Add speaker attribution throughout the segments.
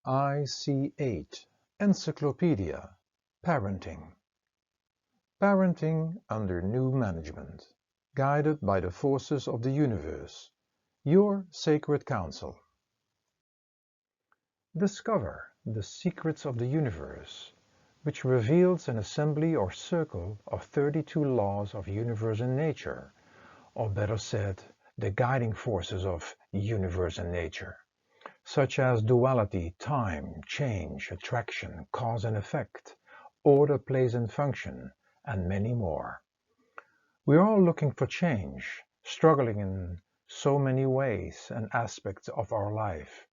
Speaker 1: Ic8 Encyclopedia Parenting. Parenting under new management. Guided by the forces of the universe. Your sacred counsel. Discover the secrets of the universe, which reveals an assembly or circle of 32 laws of universe and nature, or better said, the guiding forces of universe and nature, such as duality, time, change, attraction, cause and effect, order, place and function, and many more. We are all looking for change, struggling in so many ways and aspects of our life.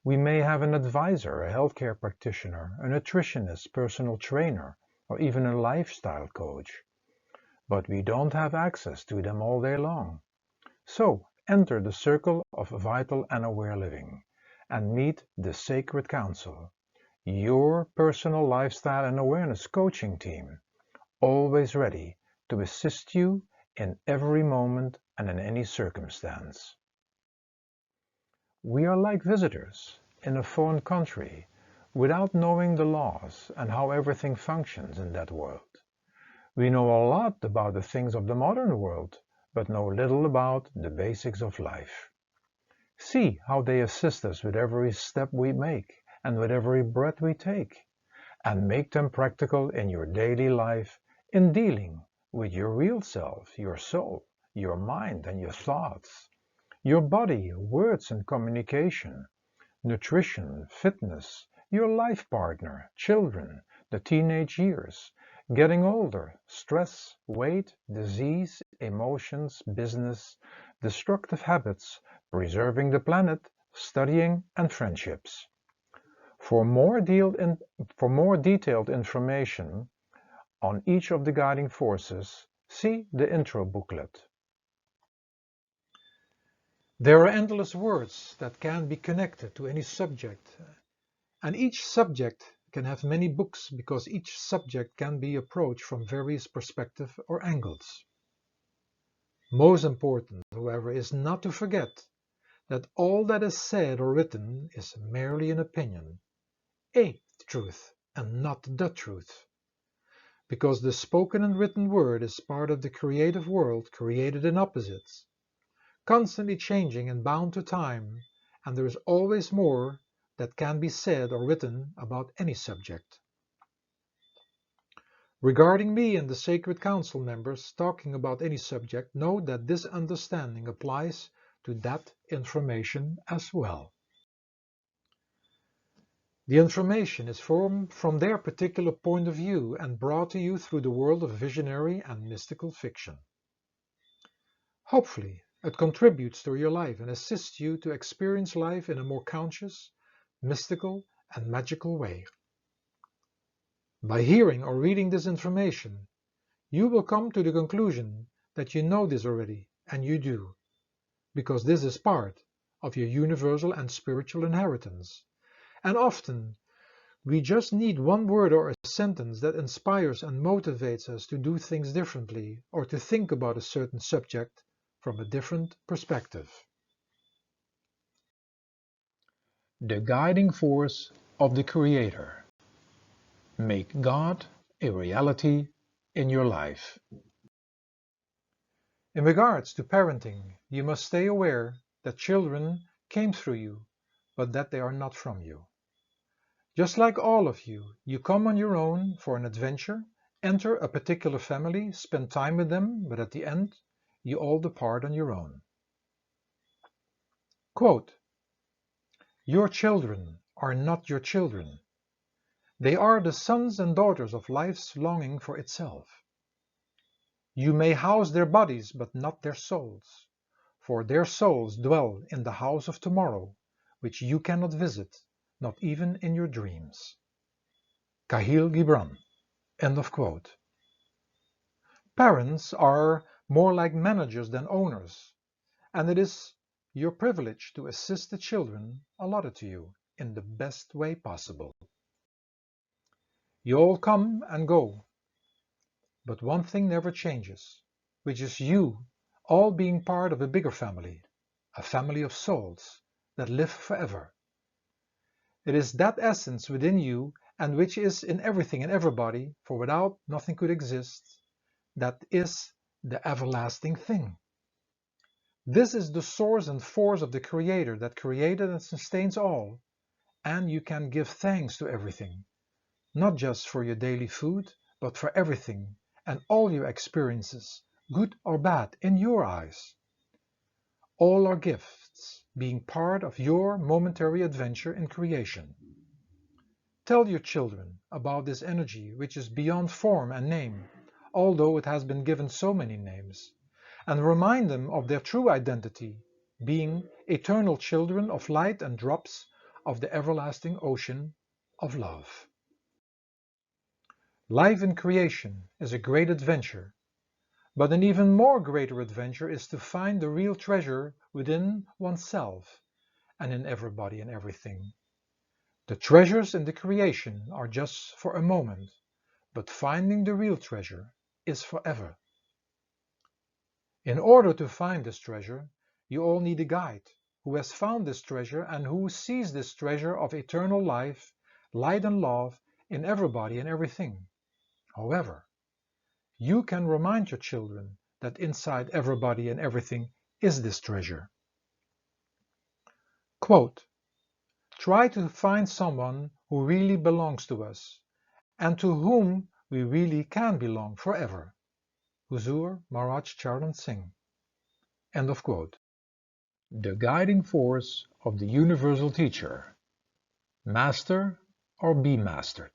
Speaker 1: We may have an advisor, a healthcare practitioner, a nutritionist, personal trainer, or even a lifestyle coach. But we don't have access to them all day long. So enter the circle of vital and aware living and meet the Sacred Council, your personal lifestyle and awareness coaching team, always ready to assist you in every moment and in any circumstance. We are like visitors in a foreign country without knowing the laws and how everything functions in that world. We know a lot about the things of the modern world, but know little about the basics of life. See how they assist us with every step we make and with every breath we take, and make them practical in your daily life in dealing with your real self, your soul, your mind and your thoughts, your body, words and communication, nutrition, fitness, your life partner, children, the teenage years, getting older, stress, weight, disease, emotions, business, destructive habits, preserving the planet, studying, and friendships. For more detailed information on each of the guiding forces, see the intro booklet. There are endless words that can be connected to any subject, and each subject can have many books because each subject can be approached from various perspectives or angles. Most important, however, is not to forget that all that is said or written is merely an opinion, a truth, and not the truth. Because the spoken and written word is part of the creative world created in opposites, constantly changing and bound to time, and there is always more that can be said or written about any subject. Regarding me and the Sacred Council members talking about any subject, know that this understanding applies to that information as well. The information is formed from their particular point of view and brought to you through the world of visionary and mystical fiction. Hopefully, it contributes to your life and assists you to experience life in a more conscious, mystical, and magical way. By hearing or reading this information, you will come to the conclusion that you know this already, and you do, because this is part of your universal and spiritual inheritance. And often, we just need one word or a sentence that inspires and motivates us to do things differently or to think about a certain subject from a different perspective. The guiding force of the Creator. Make God a reality in your life. In regards to parenting, you must stay aware that children came through you, but that they are not from you. Just like all of you, you come on your own for an adventure, enter a particular family, spend time with them, but at the end, you all depart on your own. Quote, "Your children are not your children. They are the sons and daughters of life's longing for itself. You may house their bodies, but not their souls, for their souls dwell in the house of tomorrow, which you cannot visit, not even in your dreams." Kahlil Gibran. End of quote. Parents are more like managers than owners, and it is your privilege to assist the children allotted to you in the best way possible. You all come and go, but one thing never changes, which is you all being part of a bigger family, a family of souls that live forever. It is that essence within you and which is in everything and everybody, for without nothing could exist, that is the everlasting thing. This is the source and force of the Creator that created and sustains all, and you can give thanks to everything, not just for your daily food, but for everything and all your experiences, good or bad, in your eyes. All are gifts, being part of your momentary adventure in creation. Tell your children about this energy which is beyond form and name, although it has been given so many names, and remind them of their true identity, being eternal children of light and drops of the everlasting ocean of love. Life in creation is a great adventure, but an even more greater adventure is to find the real treasure within oneself and in everybody and everything. The treasures in the creation are just for a moment, but finding the real treasure is forever. In order to find this treasure, you all need a guide who has found this treasure and who sees this treasure of eternal life, light and love in everybody and everything. However, you can remind your children that inside everybody and everything is this treasure. Quote, try to find someone who really belongs to us and to whom we really can belong forever. Huzur Maharaj Charan Singh. End of quote. The guiding force of the universal teacher. Master or be mastered.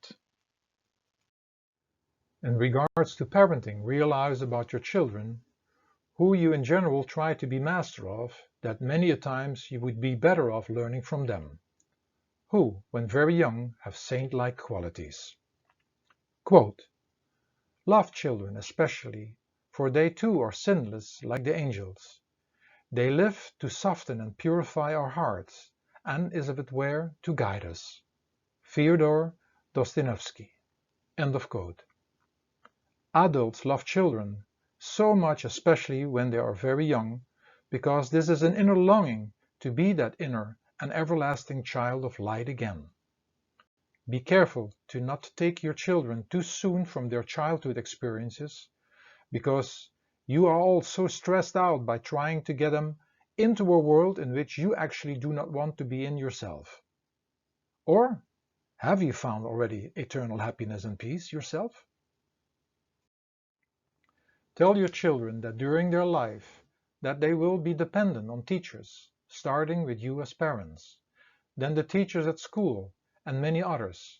Speaker 1: In regards to parenting, realize about your children, who you in general try to be master of, that many a times you would be better off learning from them, who, when very young, have saint-like qualities. Quote, love children especially, for they too are sinless like the angels. They live to soften and purify our hearts, and as it were, to guide us. Fyodor Dostoevsky. End of quote. Adults love children, so much especially when they are very young, because this is an inner longing to be that inner and everlasting child of light again. Be careful to not take your children too soon from their childhood experiences, because you are all so stressed out by trying to get them into a world in which you actually do not want to be in yourself. Or have you found already eternal happiness and peace yourself? Tell your children that during their life that they will be dependent on teachers, starting with you as parents, then the teachers at school and many others,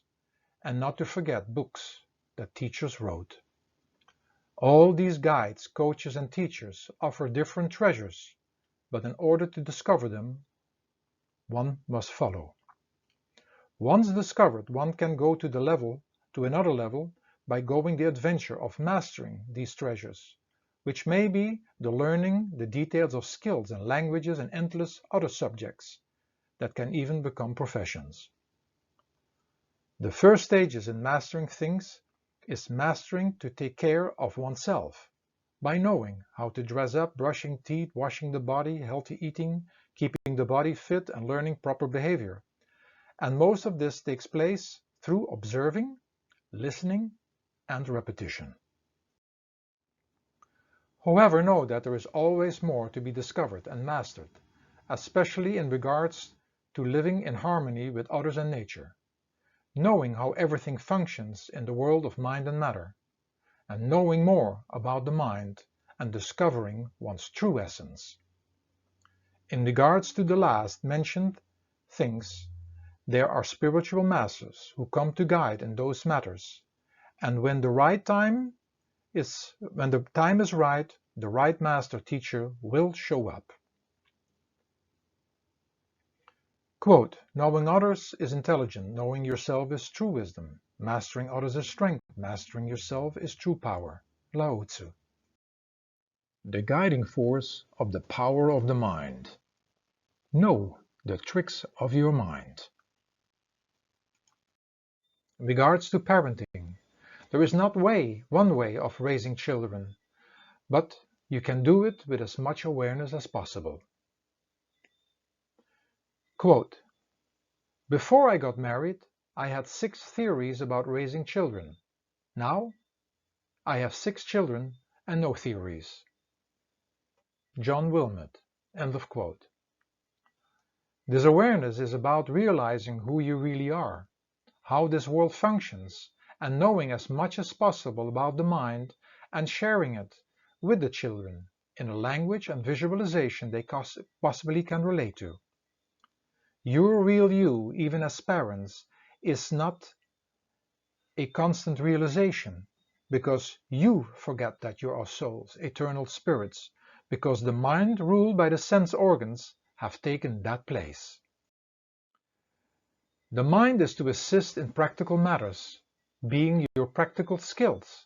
Speaker 1: and not to forget books that teachers wrote. All these guides, coaches and teachers offer different treasures, but in order to discover them, one must follow. Once discovered, one can go to another level by going the adventure of mastering these treasures, which may be the learning the details of skills and languages and endless other subjects that can even become professions. The first stages in mastering things is mastering to take care of oneself by knowing how to dress up, brushing teeth, washing the body, healthy eating, keeping the body fit and learning proper behavior. And most of this takes place through observing, listening, and repetition. However, know that there is always more to be discovered and mastered, especially in regards to living in harmony with others and nature, knowing how everything functions in the world of mind and matter, and knowing more about the mind and discovering one's true essence. In regards to the last mentioned things, there are spiritual masters who come to guide in those matters, and when the time is right, the right master teacher will show up. Quote, knowing others is intelligent, knowing yourself is true wisdom, mastering others is strength, mastering yourself is true power. Lao Tzu. The guiding force of the power of the mind. Know the tricks of your mind. In regards to parenting, there is not one way of raising children, but you can do it with as much awareness as possible. Quote, Before I got married, I had 6 theories about raising children. Now, I have 6 children and no theories. John Wilmot. End of quote. This awareness is about realizing who you really are, how this world functions, and knowing as much as possible about the mind and sharing it with the children in a language and visualization they possibly can relate to. Your real you, even as parents, is not a constant realization, because you forget that you are souls, eternal spirits, because the mind ruled by the sense organs have taken that place. The mind is to assist in practical matters, being your practical skills,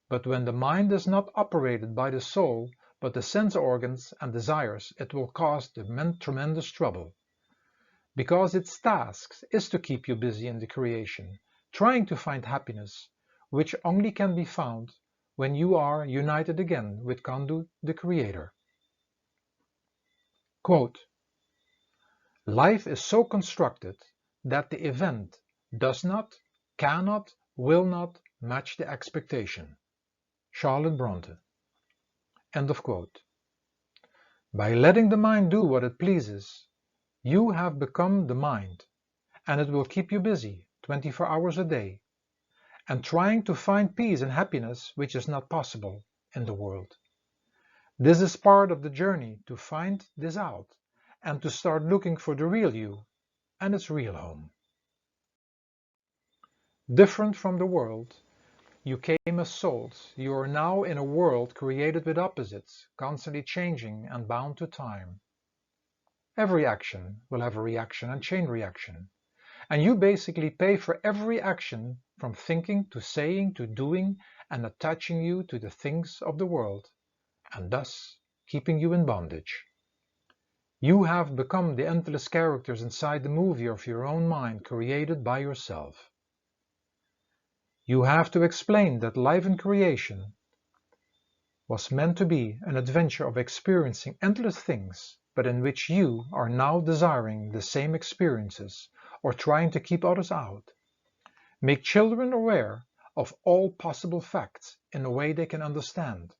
Speaker 1: but when the mind is not operated by the soul but the sense organs and desires, it will cause tremendous trouble, because its task is to keep you busy in the creation, trying to find happiness, which only can be found when you are united again with Kandu, the Creator. Quote, life is so constructed that the event does not, cannot, will not match the expectation. Charlotte Bronte. End of quote. By letting the mind do what it pleases, you have become the mind, and it will keep you busy 24 hours a day, and trying to find peace and happiness which is not possible in the world. This is part of the journey to find this out and to start looking for the real you and its real home. Different from the world, you came as souls. You are now in a world created with opposites, constantly changing and bound to time. Every action will have a reaction and chain reaction. And you basically pay for every action, from thinking to saying to doing, and attaching you to the things of the world, and thus keeping you in bondage. You have become the endless characters inside the movie of your own mind created by yourself. You have to explain that life in creation was meant to be an adventure of experiencing endless things, but in which you are now desiring the same experiences or trying to keep others out. Make children aware of all possible facts in a way they can understand,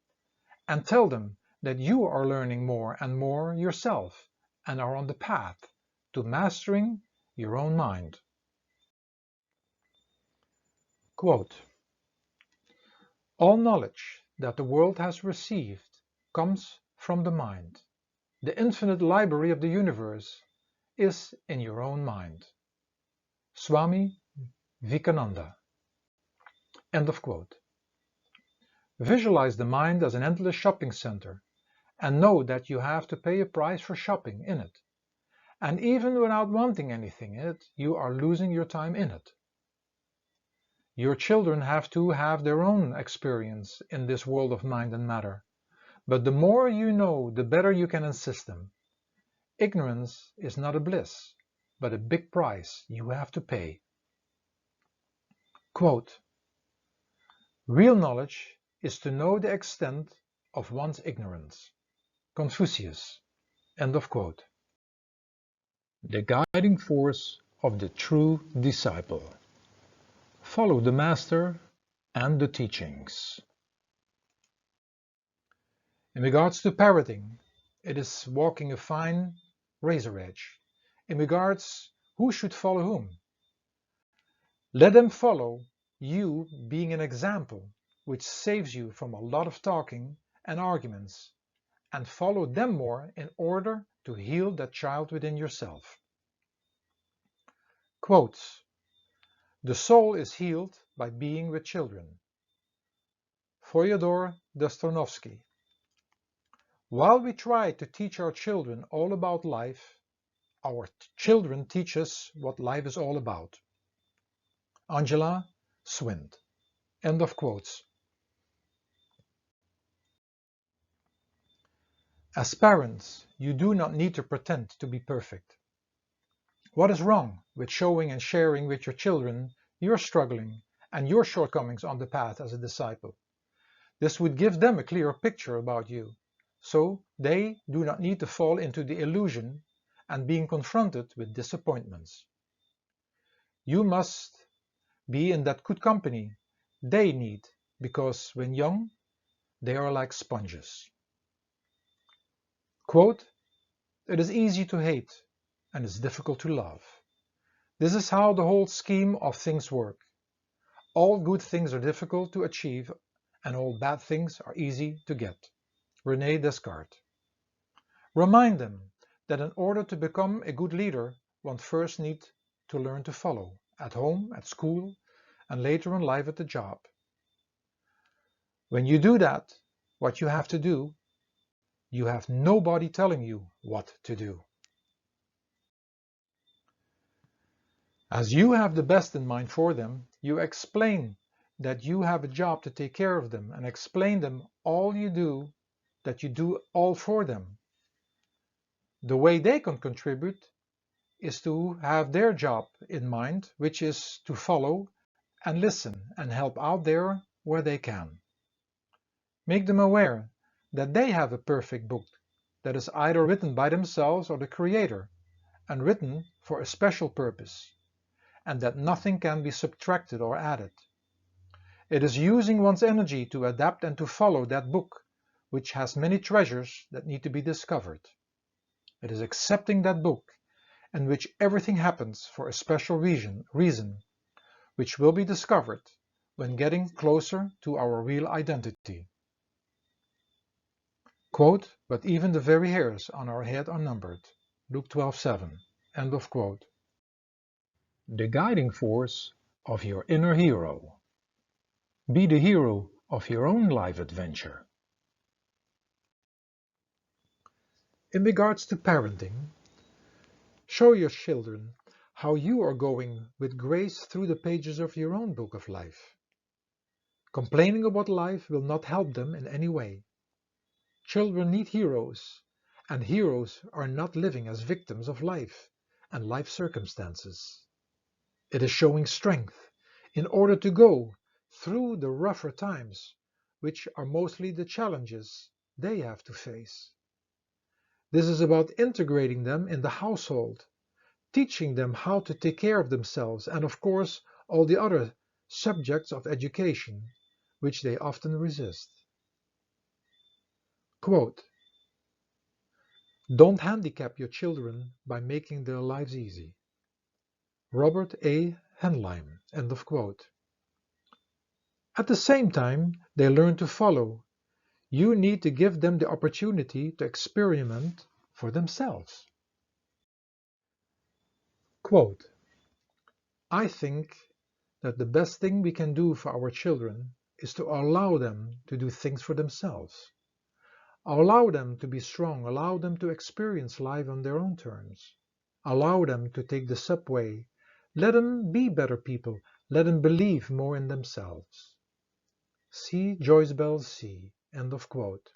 Speaker 1: and tell them that you are learning more and more yourself and are on the path to mastering your own mind. Quote, all knowledge that the world has received comes from the mind. The infinite library of the universe is in your own mind. Swami Vivekananda. End of quote. Visualize the mind as an endless shopping center and know that you have to pay a price for shopping in it. And even without wanting anything in it, you are losing your time in it. Your children have to have their own experience in this world of mind and matter. But the more you know, the better you can assist them. Ignorance is not a bliss, but a big price you have to pay. Quote, real knowledge is to know the extent of one's ignorance. Confucius. End of quote. The guiding force of the true disciple. Follow the master and the teachings. In regards to parenting, it is walking a fine razor edge. In regards who should follow whom. Let them follow you being an example, which saves you from a lot of talking and arguments, and follow them more in order to heal that child within yourself. Quotes, the soul is healed by being with children. Fyodor Dostoevsky. While we try to teach our children all about life, our children teach us what life is all about. Angela Swind. End of quotes. As parents, you do not need to pretend to be perfect. What is wrong with showing and sharing with your children your struggling and your shortcomings on the path as a disciple? This would give them a clearer picture about you, so they do not need to fall into the illusion and being confronted with disappointments. You must be in that good company they need, because when young, they are like sponges. Quote, "It is easy to hate, and it's difficult to love. This is how the whole scheme of things work. All good things are difficult to achieve, and all bad things are easy to get." René Descartes. Remind them that in order to become a good leader, one first needs to learn to follow, at home, at school, and later in life at the job. When you do that, what you have to do, you have nobody telling you what to do. As you have the best in mind for them, you explain that you have a job to take care of them, and explain them all you do, that you do all for them. The way they can contribute is to have their job in mind, which is to follow and listen and help out there where they can. Make them aware that they have a perfect book that is either written by themselves or the creator and written for a special purpose, and that nothing can be subtracted or added. It is using one's energy to adapt and to follow that book, which has many treasures that need to be discovered. It is accepting that book in which everything happens for a special reason, which will be discovered when getting closer to our real identity. Quote, "But even the very hairs on our head are numbered." Luke 12:7. End of quote. The guiding force of your inner hero. Be the hero of your own life adventure. In regards to parenting, show your children how you are going with grace through the pages of your own book of life. Complaining about life will not help them in any way. Children need heroes, and heroes are not living as victims of life and life circumstances. It is showing strength in order to go through the rougher times, which are mostly the challenges they have to face. This is about integrating them in the household, teaching them how to take care of themselves, and of course all the other subjects of education, which they often resist. Quote, "Don't handicap your children by making their lives easy." Robert A. Henlein. End of quote. At the same time, they learn to follow. You need to give them the opportunity to experiment for themselves. Quote, "I think that the best thing we can do for our children is to allow them to do things for themselves. Allow them to be strong, allow them to experience life on their own terms. Allow them to take the subway. Let them be better people. Let them believe more in themselves." See Joyce Bell C. End of quote.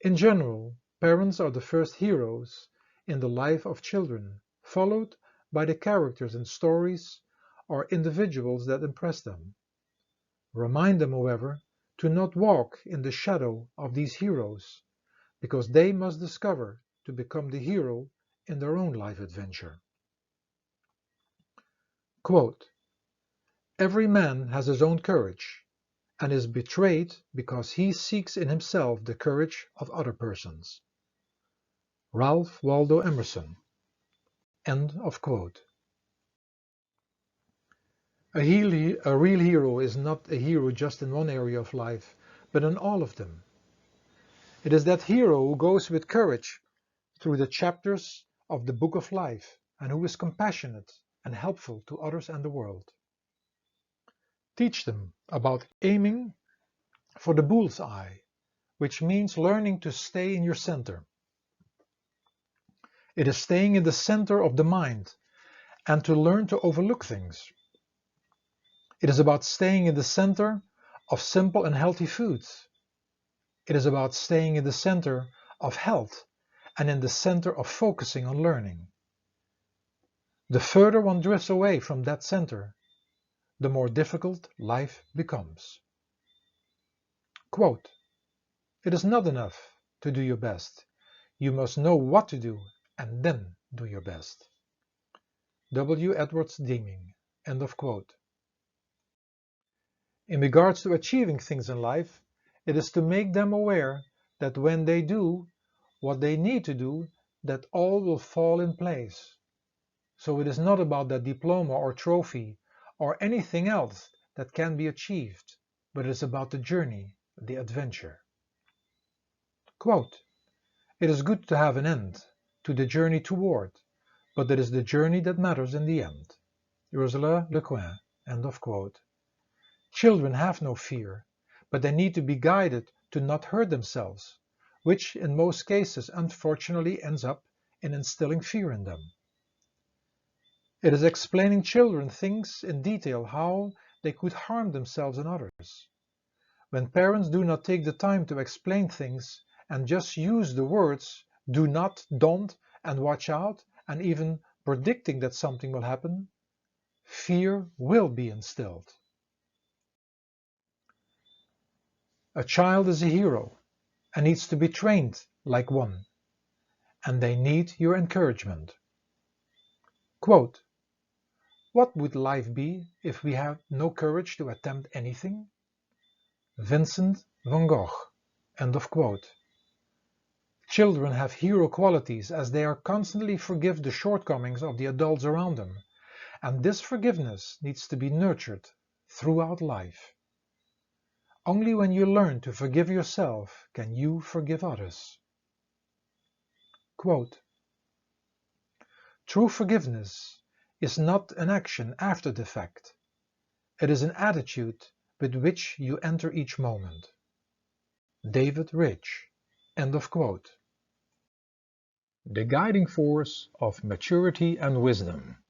Speaker 1: In general, parents are the first heroes in the life of children, followed by the characters in stories or individuals that impress them. Remind them, however, to not walk in the shadow of these heroes, because they must discover to become the hero in their own life adventure. Quote, "Every man has his own courage, and is betrayed because he seeks in himself the courage of other persons." Ralph Waldo Emerson. End of quote. A real hero is not a hero just in one area of life, but in all of them. It is that hero who goes with courage through the chapters of the book of life, and who is compassionate and helpful to others and the world. Teach them about aiming for the bull's eye, which means learning to stay in your center. It is staying in the center of the mind and to learn to overlook things. It is about staying in the center of simple and healthy foods. It is about staying in the center of health and in the center of focusing on learning. The further one drifts away from that center, the more difficult life becomes. Quote, "It is not enough to do your best. You must know what to do and then do your best." W. Edwards Deming. End of quote. In regards to achieving things in life, it is to make them aware that when they do what they need to do, that all will fall in place. So it is not about that diploma or trophy or anything else that can be achieved, but it is about the journey, the adventure. Quote, "It is good to have an end to the journey toward, but it is the journey that matters in the end." Ursula Le Guin. End of quote. Children have no fear, but they need to be guided to not hurt themselves, which in most cases unfortunately ends up in instilling fear in them. It is explaining children things in detail how they could harm themselves and others. When parents do not take the time to explain things and just use the words do not, don't, and watch out, and even predicting that something will happen, fear will be instilled. A child is a hero and needs to be trained like one, and they need your encouragement. Quote, "What would life be if we had no courage to attempt anything?" Vincent van Gogh. End of quote. Children have hero qualities as they are constantly forgive the shortcomings of the adults around them, and this forgiveness needs to be nurtured throughout life. Only when you learn to forgive yourself can you forgive others. Quote, "True forgiveness is not an action after the fact. It is an attitude with which you enter each moment." David Rich. End of quote. The guiding force of maturity and wisdom.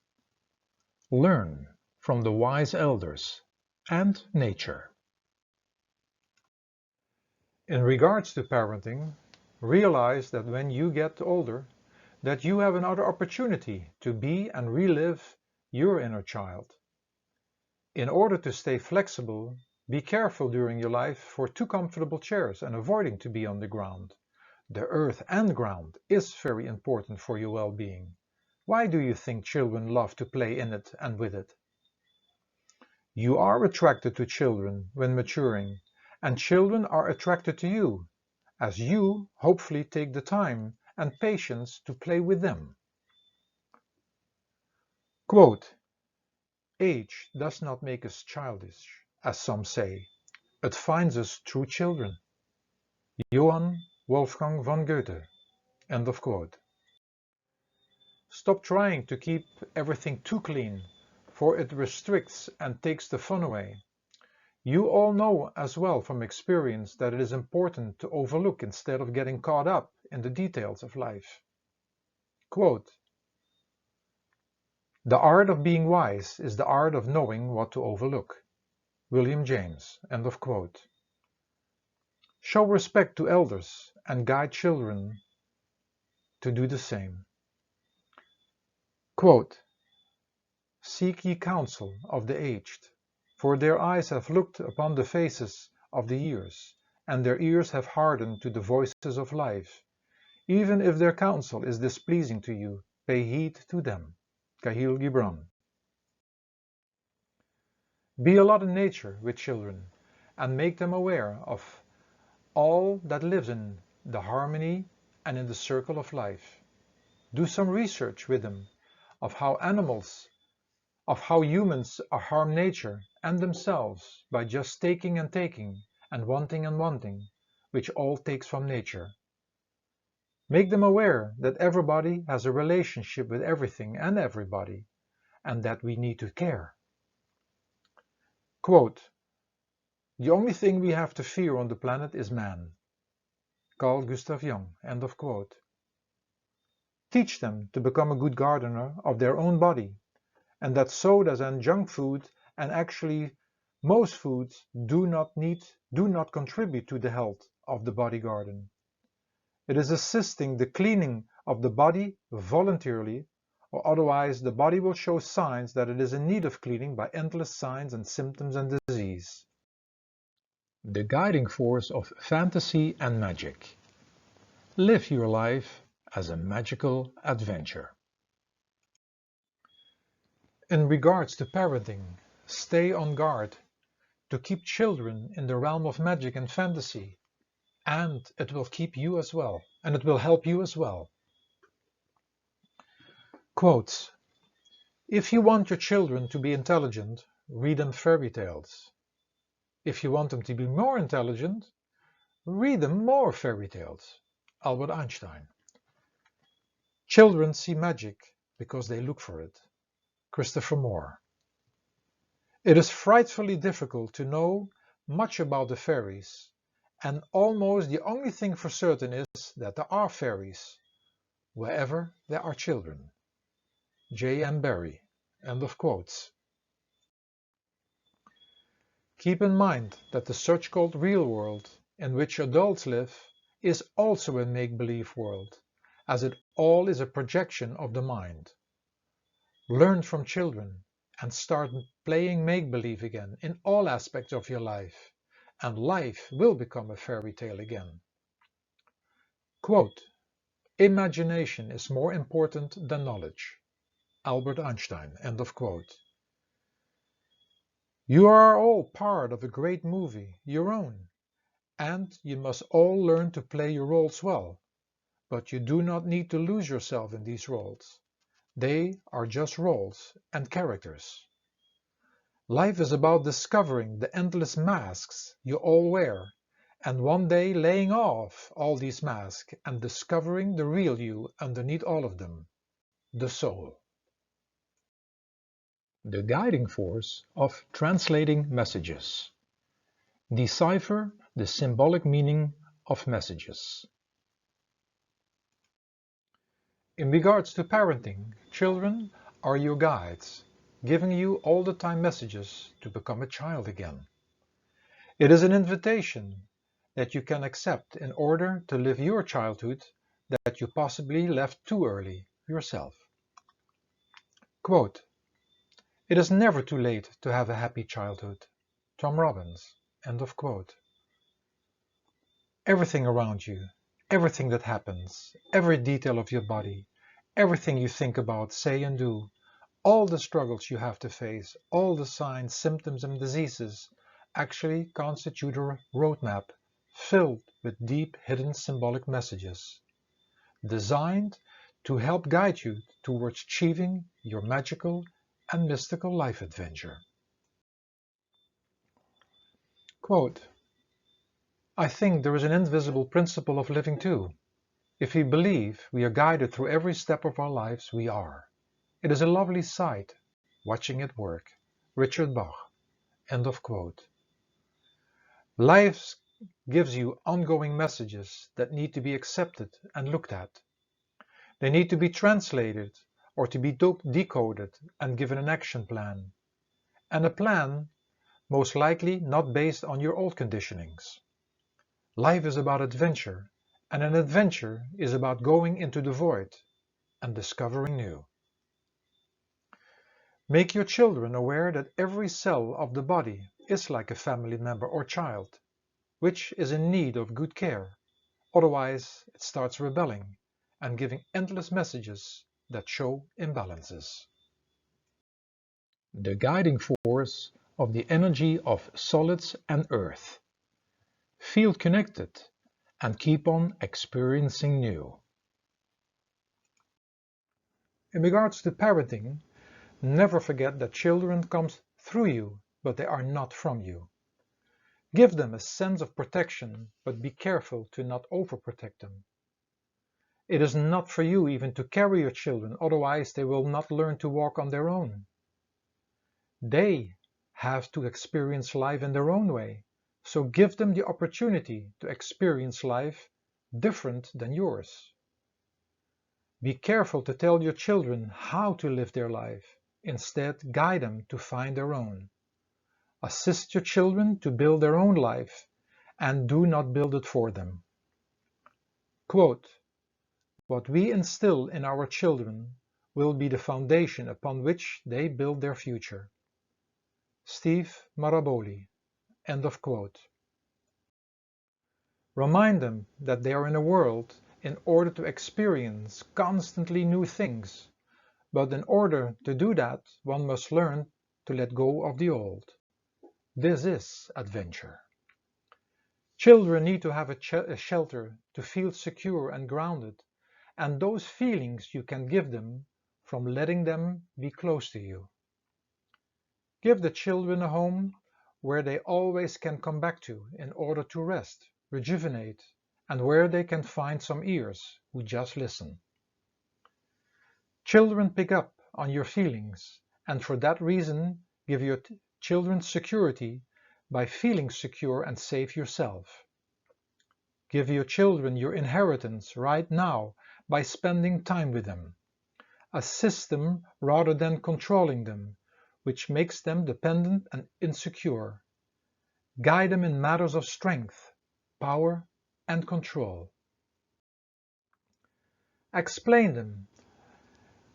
Speaker 1: Learn from the wise elders and nature. In regards to parenting, realize that when you get older, that you have another opportunity to be and relive your inner child. In order to stay flexible, be careful during your life for too comfortable chairs and avoiding to be on the ground. The earth and ground is very important for your well-being. Why do you think children love to play in it and with it? You are attracted to children when maturing, and children are attracted to you, as you hopefully take the time and patience to play with them. Quote, "Age does not make us childish, as some say. It finds us true children." Johann Wolfgang von Goethe. End of quote. Stop trying to keep everything too clean, for it restricts and takes the fun away. You all know as well from experience that it is important to overlook instead of getting caught up in the details of life. Quote, "The art of being wise is the art of knowing what to overlook." William James. End of quote. Show respect to elders and guide children to do the same. Quote, "Seek ye counsel of the aged, for their eyes have looked upon the faces of the years, and their ears have hardened to the voices of life. Even if their counsel is displeasing to you, pay heed to them." Kahlil Gibran. Be a lot in nature with children and make them aware of all that lives in the harmony and in the circle of life. Do some research with them of how humans harm nature and themselves by just taking and wanting, which all takes from nature. Make them aware that everybody has a relationship with everything and everybody, and that we need to care. Quote, "The only thing we have to fear on the planet is man." Carl Gustav Jung. End of quote. Teach them to become a good gardener of their own body, and that sodas and junk food and actually most foods do not contribute to the health of the body garden. It is assisting the cleaning of the body voluntarily, or otherwise the body will show signs that it is in need of cleaning by endless signs and symptoms and disease. The guiding force of fantasy and magic. Live your life as a magical adventure. In regards to parenting, stay on guard to keep children in the realm of magic and fantasy, and it will keep you as well, and it will help you as well. Quotes: if you want your children to be intelligent, read them fairy tales. If you want them to be more intelligent, read them more fairy tales. Albert Einstein. Children see magic because they look for it. Christopher Moore. It is frightfully difficult to know much about the fairies, and almost the only thing for certain is that there are fairies wherever there are children. J. M. Barrie. End of quotes. Keep in mind that the so-called real world in which adults live is also a make-believe world, as it all is a projection of the mind. Learn from children and start playing make-believe again in all aspects of your life, and life will become a fairy tale again. Quote: imagination is more important than knowledge. Albert Einstein. End of quote. You are all part of a great movie, your own, and you must all learn to play your roles well, but you do not need to lose yourself in these roles. They are just roles and characters. Life is about discovering the endless masks you all wear, and one day laying off all these masks and discovering the real you underneath all of them, the soul. The guiding force of translating messages. Decipher the symbolic meaning of messages. In regards to parenting, children are your guides, giving you all the time messages to become a child again. It is an invitation that you can accept in order to live your childhood that you possibly left too early yourself. Quote: it is never too late to have a happy childhood. Tom Robbins. End of quote. Everything around you, everything that happens, every detail of your body, everything you think about, say and do, all the struggles you have to face, all the signs, symptoms and diseases actually constitute a roadmap filled with deep hidden symbolic messages, designed to help guide you towards achieving your magical and mystical life adventure. Quote: I think there is an invisible principle of living too. If we believe we are guided through every step of our lives, we are. It is a lovely sight, watching it work. Richard Bach. End of quote. Life gives you ongoing messages that need to be accepted and looked at. They need to be translated or to be decoded and given an action plan. And a plan most likely not based on your old conditionings. Life is about adventure, and an adventure is about going into the void and discovering new. Make your children aware that every cell of the body is like a family member or child, which is in need of good care, otherwise it starts rebelling and giving endless messages that show imbalances. The guiding force of the energy of solids and earth. Feel connected and keep on experiencing new. In regards to parenting, never forget that children come through you, but they are not from you. Give them a sense of protection, but be careful to not overprotect them. It is not for you even to carry your children, otherwise they will not learn to walk on their own. They have to experience life in their own way, so give them the opportunity to experience life different than yours. Be careful to tell your children how to live their life. Instead, guide them to find their own. Assist your children to build their own life and do not build it for them. Quote: what we instill in our children will be the foundation upon which they build their future. Steve Maraboli. End of quote. Remind them that they are in a world in order to experience constantly new things, But in order to do that, one must learn to let go of the old. This is adventure. Children need to have a shelter to feel secure and grounded, and those feelings you can give them from letting them be close to you. Give the children a home where they always can come back to in order to rest, rejuvenate, and where they can find some ears who just listen. Children pick up on your feelings, and for that reason give your children security by feeling secure and safe yourself. Give your children your inheritance right now by spending time with them. Assist them rather than controlling them, which makes them dependent and insecure. Guide them in matters of strength, power, and control. Explain them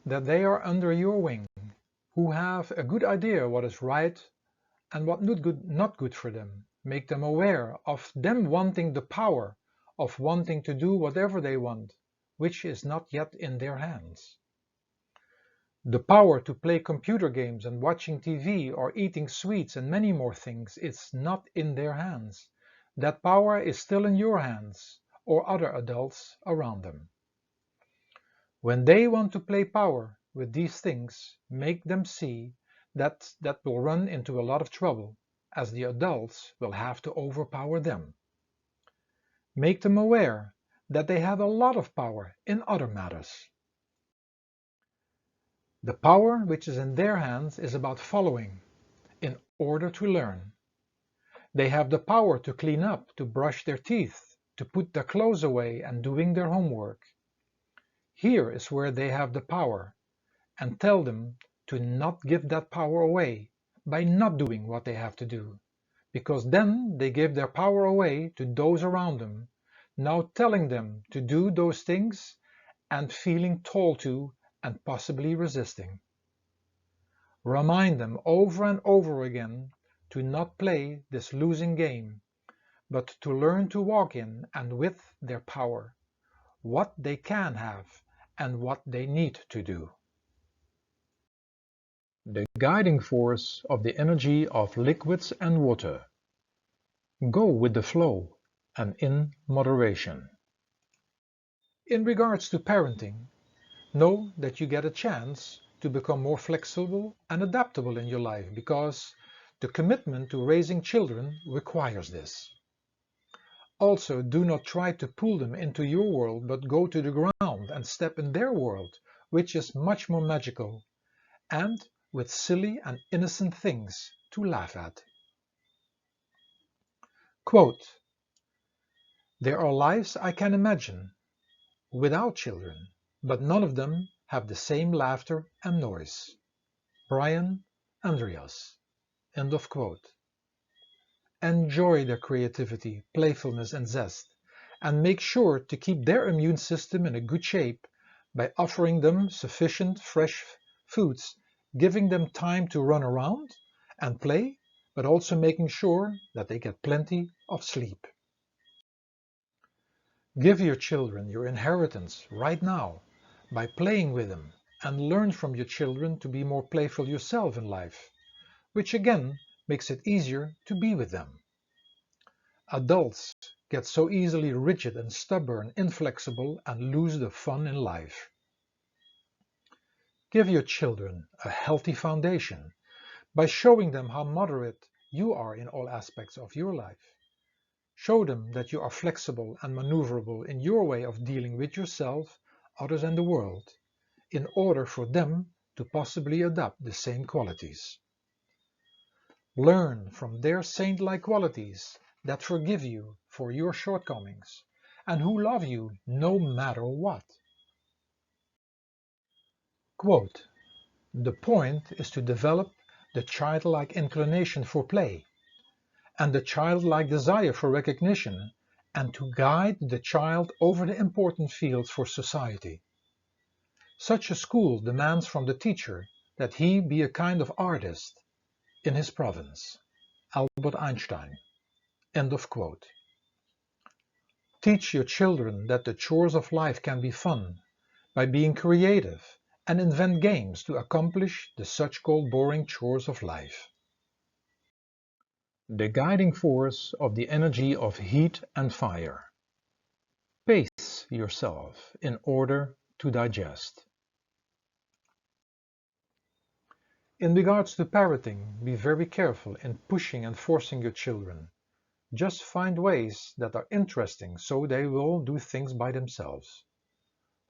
Speaker 1: that they are under your wing, who have a good idea what is right and what not good for them. Make them aware of them wanting the power of wanting to do whatever they want, which is not yet in their hands. The power to play computer games and watching TV or eating sweets and many more things is not in their hands. That power is still in your hands or other adults around them. When they want to play power with these things, make them see that will run into a lot of trouble, as the adults will have to overpower them. Make them aware that they have a lot of power in other matters. The power which is in their hands is about following, in order to learn. They have the power to clean up, to brush their teeth, to put their clothes away and doing their homework. Here is where they have the power, and tell them to not give that power away by not doing what they have to do, because then they give their power away to those around them, now telling them to do those things and feeling told to and possibly resisting. Remind them over and over again to not play this losing game, but to learn to walk in and with their power, what they can have and what they need to do. The guiding force of the energy of liquids and water. Go with the flow and in moderation. In regards to parenting, know that you get a chance to become more flexible and adaptable in your life because the commitment to raising children requires this. Also, do not try to pull them into your world, but go to the ground and step in their world, which is much more magical, and with silly and innocent things to laugh at. Quote, "There are lives I can imagine without children, but none of them have the same laughter and noise." Brian Andreas. End of quote. Enjoy their creativity, playfulness and zest, and make sure to keep their immune system in a good shape by offering them sufficient fresh foods, giving them time to run around and play, but also making sure that they get plenty of sleep. Give your children your inheritance right now by playing with them, and learn from your children to be more playful yourself in life, which again makes it easier to be with them. Adults get so easily rigid and stubborn, inflexible, and lose the fun in life. Give your children a healthy foundation by showing them how moderate you are in all aspects of your life. Show them that you are flexible and maneuverable in your way of dealing with yourself, others and the world, in order for them to possibly adopt the same qualities. Learn from their saint-like qualities that forgive you for your shortcomings and who love you no matter what. Quote, "The point is to develop the childlike inclination for play and the childlike desire for recognition, and to guide the child over the important fields for society. Such a school demands from the teacher that he be a kind of artist in his province." Albert Einstein. End of quote. Teach your children that the chores of life can be fun by being creative and invent games to accomplish the such-called boring chores of life. The guiding force of the energy of heat and fire. Pace yourself in order to digest. In regards to parenting, be very careful in pushing and forcing your children. Just find ways that are interesting so they will do things by themselves.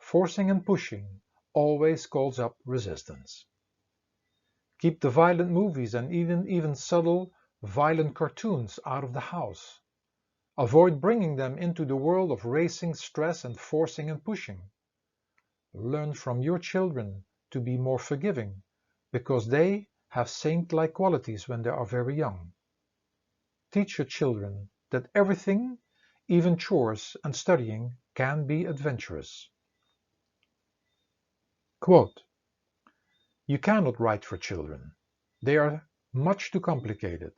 Speaker 1: Forcing and pushing always calls up resistance. Keep the violent movies and even subtle, violent cartoons out of the house. Avoid bringing them into the world of racing, stress, and forcing and pushing. Learn from your children to be more forgiving, because they have saint-like qualities when they are very young. Teach your children that everything, even chores and studying, can be adventurous. Quote, "You cannot write for children. They are much too complicated.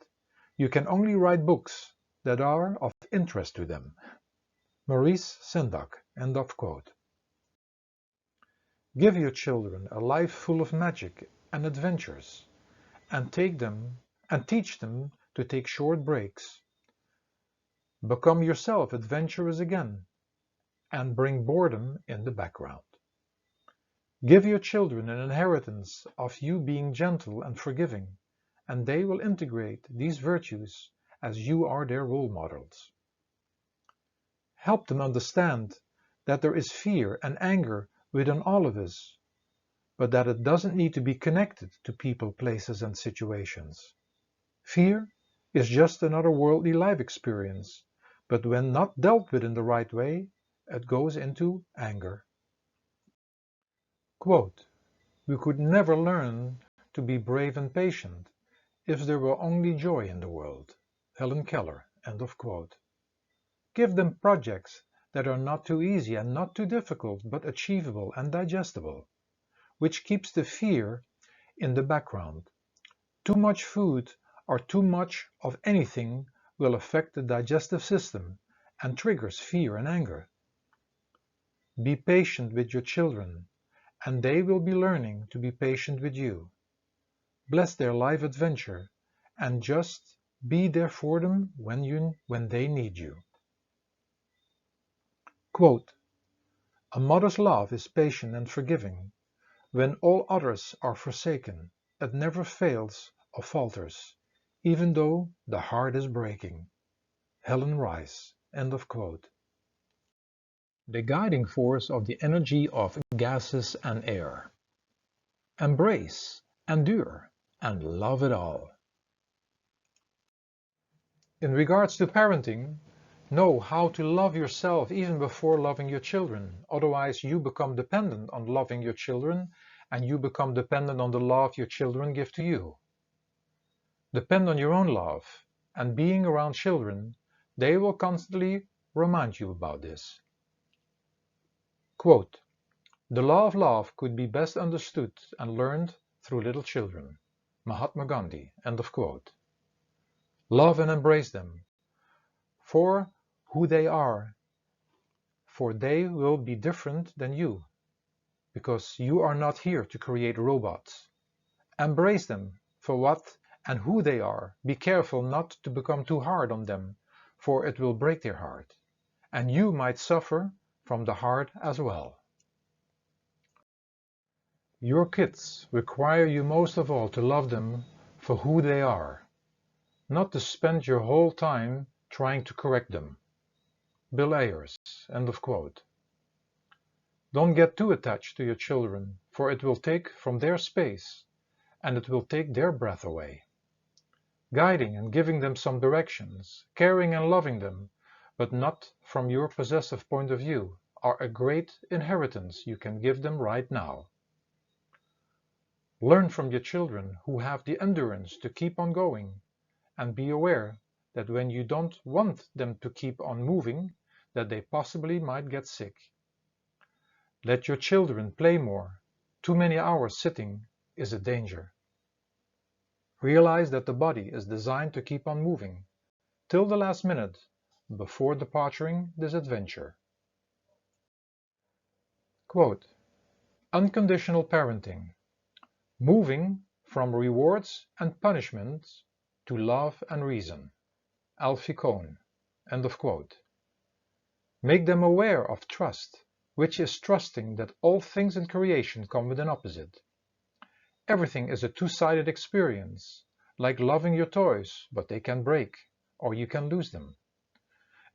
Speaker 1: You can only write books that are of interest to them." Maurice Sendak. End of quote. Give your children a life full of magic and adventures, and teach them to take short breaks. Become yourself adventurous again, and bring boredom in the background. Give your children an inheritance of you being gentle and forgiving, and they will integrate these virtues as you are their role models. Help them understand that there is fear and anger within all of us, but that it doesn't need to be connected to people, places, and situations. Fear is just another worldly life experience, but when not dealt with in the right way, it goes into anger. Quote, "We could never learn to be brave and patient if there were only joy in the world." Helen Keller. End of quote. Give them projects that are not too easy and not too difficult, but achievable and digestible, which keeps the fear in the background. Too much food or too much of anything will affect the digestive system and triggers fear and anger. Be patient with your children, and they will be learning to be patient with you. Bless their life adventure, and just be there for them when they need you. Quote, "A mother's love is patient and forgiving. When all others are forsaken, it never fails or falters, even though the heart is breaking." Helen Rice. End of quote. The guiding force of the energy of gases and air. Embrace, endure, and love it all. In regards to parenting, know how to love yourself even before loving your children. Otherwise, you become dependent on loving your children, and you become dependent on the love your children give to you. Depend on your own love, and being around children, they will constantly remind you about this. Quote, "The law of love could be best understood and learned through little children." Mahatma Gandhi. End of quote. Love and embrace them for who they are, for they will be different than you, because you are not here to create robots. Embrace them for what and who they are. Be careful not to become too hard on them, for it will break their heart, and you might suffer from the heart as well. Your kids require you most of all to love them for who they are, not to spend your whole time trying to correct them. Bill Ayers. End of quote. Don't get too attached to your children, for it will take from their space, and it will take their breath away. Guiding and giving them some directions, caring and loving them, but not from your possessive point of view, are a great inheritance you can give them right now. Learn from your children who have the endurance to keep on going, and be aware that when you don't want them to keep on moving, that they possibly might get sick. Let your children play more. Too many hours sitting is a danger. Realize that the body is designed to keep on moving, till the last minute, before departing this adventure. Quote, Unconditional parenting, moving from rewards and punishments to love and reason. Alfie Kohn. End of quote. Make them aware of trust, which is trusting that all things in creation come with an opposite. Everything is a two-sided experience, like loving your toys, but they can break, or you can lose them.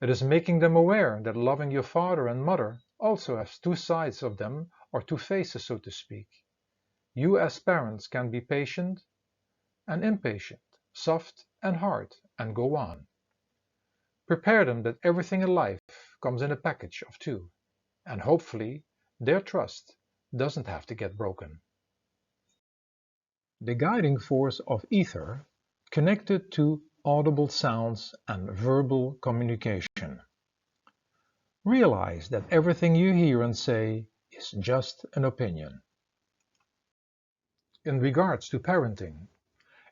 Speaker 1: It is making them aware that loving your father and mother also has two sides of them, or two faces, so to speak. You as parents can be patient and impatient, soft and hard, and go on. Prepare them that everything in life comes in a package of two, and hopefully their trust doesn't have to get broken. The guiding force of ether connected to audible sounds and verbal communication. Realize that everything you hear and say is just an opinion. In regards to parenting,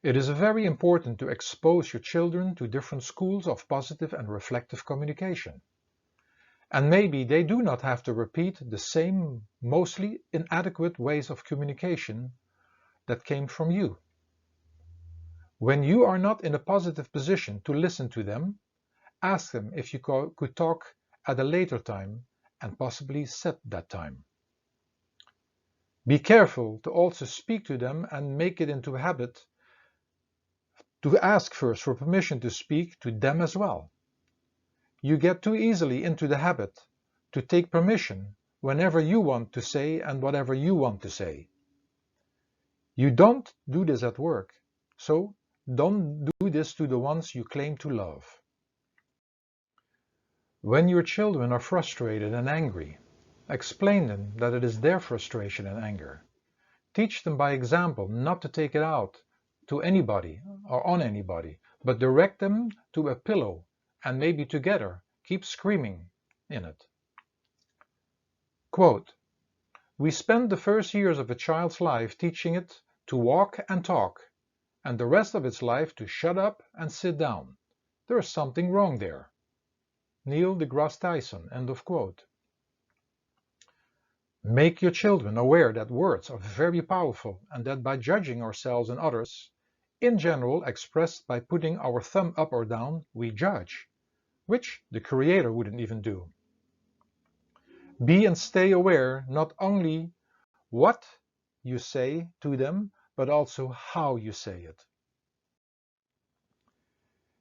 Speaker 1: it is very important to expose your children to different schools of positive and reflective communication. And maybe they do not have to repeat the same mostly inadequate ways of communication that came from you. When you are not in a positive position to listen to them, ask them if you could talk at a later time and possibly set that time. Be careful to also speak to them and make it into a habit to ask first for permission to speak to them as well. You get too easily into the habit to take permission whenever you want to say and whatever you want to say. You don't do this at work, so don't do this to the ones you claim to love. When your children are frustrated and angry, explain them that it is their frustration and anger. Teach them by example not to take it out to anybody or on anybody, but direct them to a pillow and maybe together keep screaming in it. Quote, "We spend the first years of a child's life teaching it to walk and talk, and the rest of its life to shut up and sit down. There is something wrong there." Neil deGrasse Tyson. End of quote. Make your children aware that words are very powerful and that by judging ourselves and others, in general expressed by putting our thumb up or down, we judge, which the Creator wouldn't even do. Be and stay aware not only what you say to them, but also how you say it.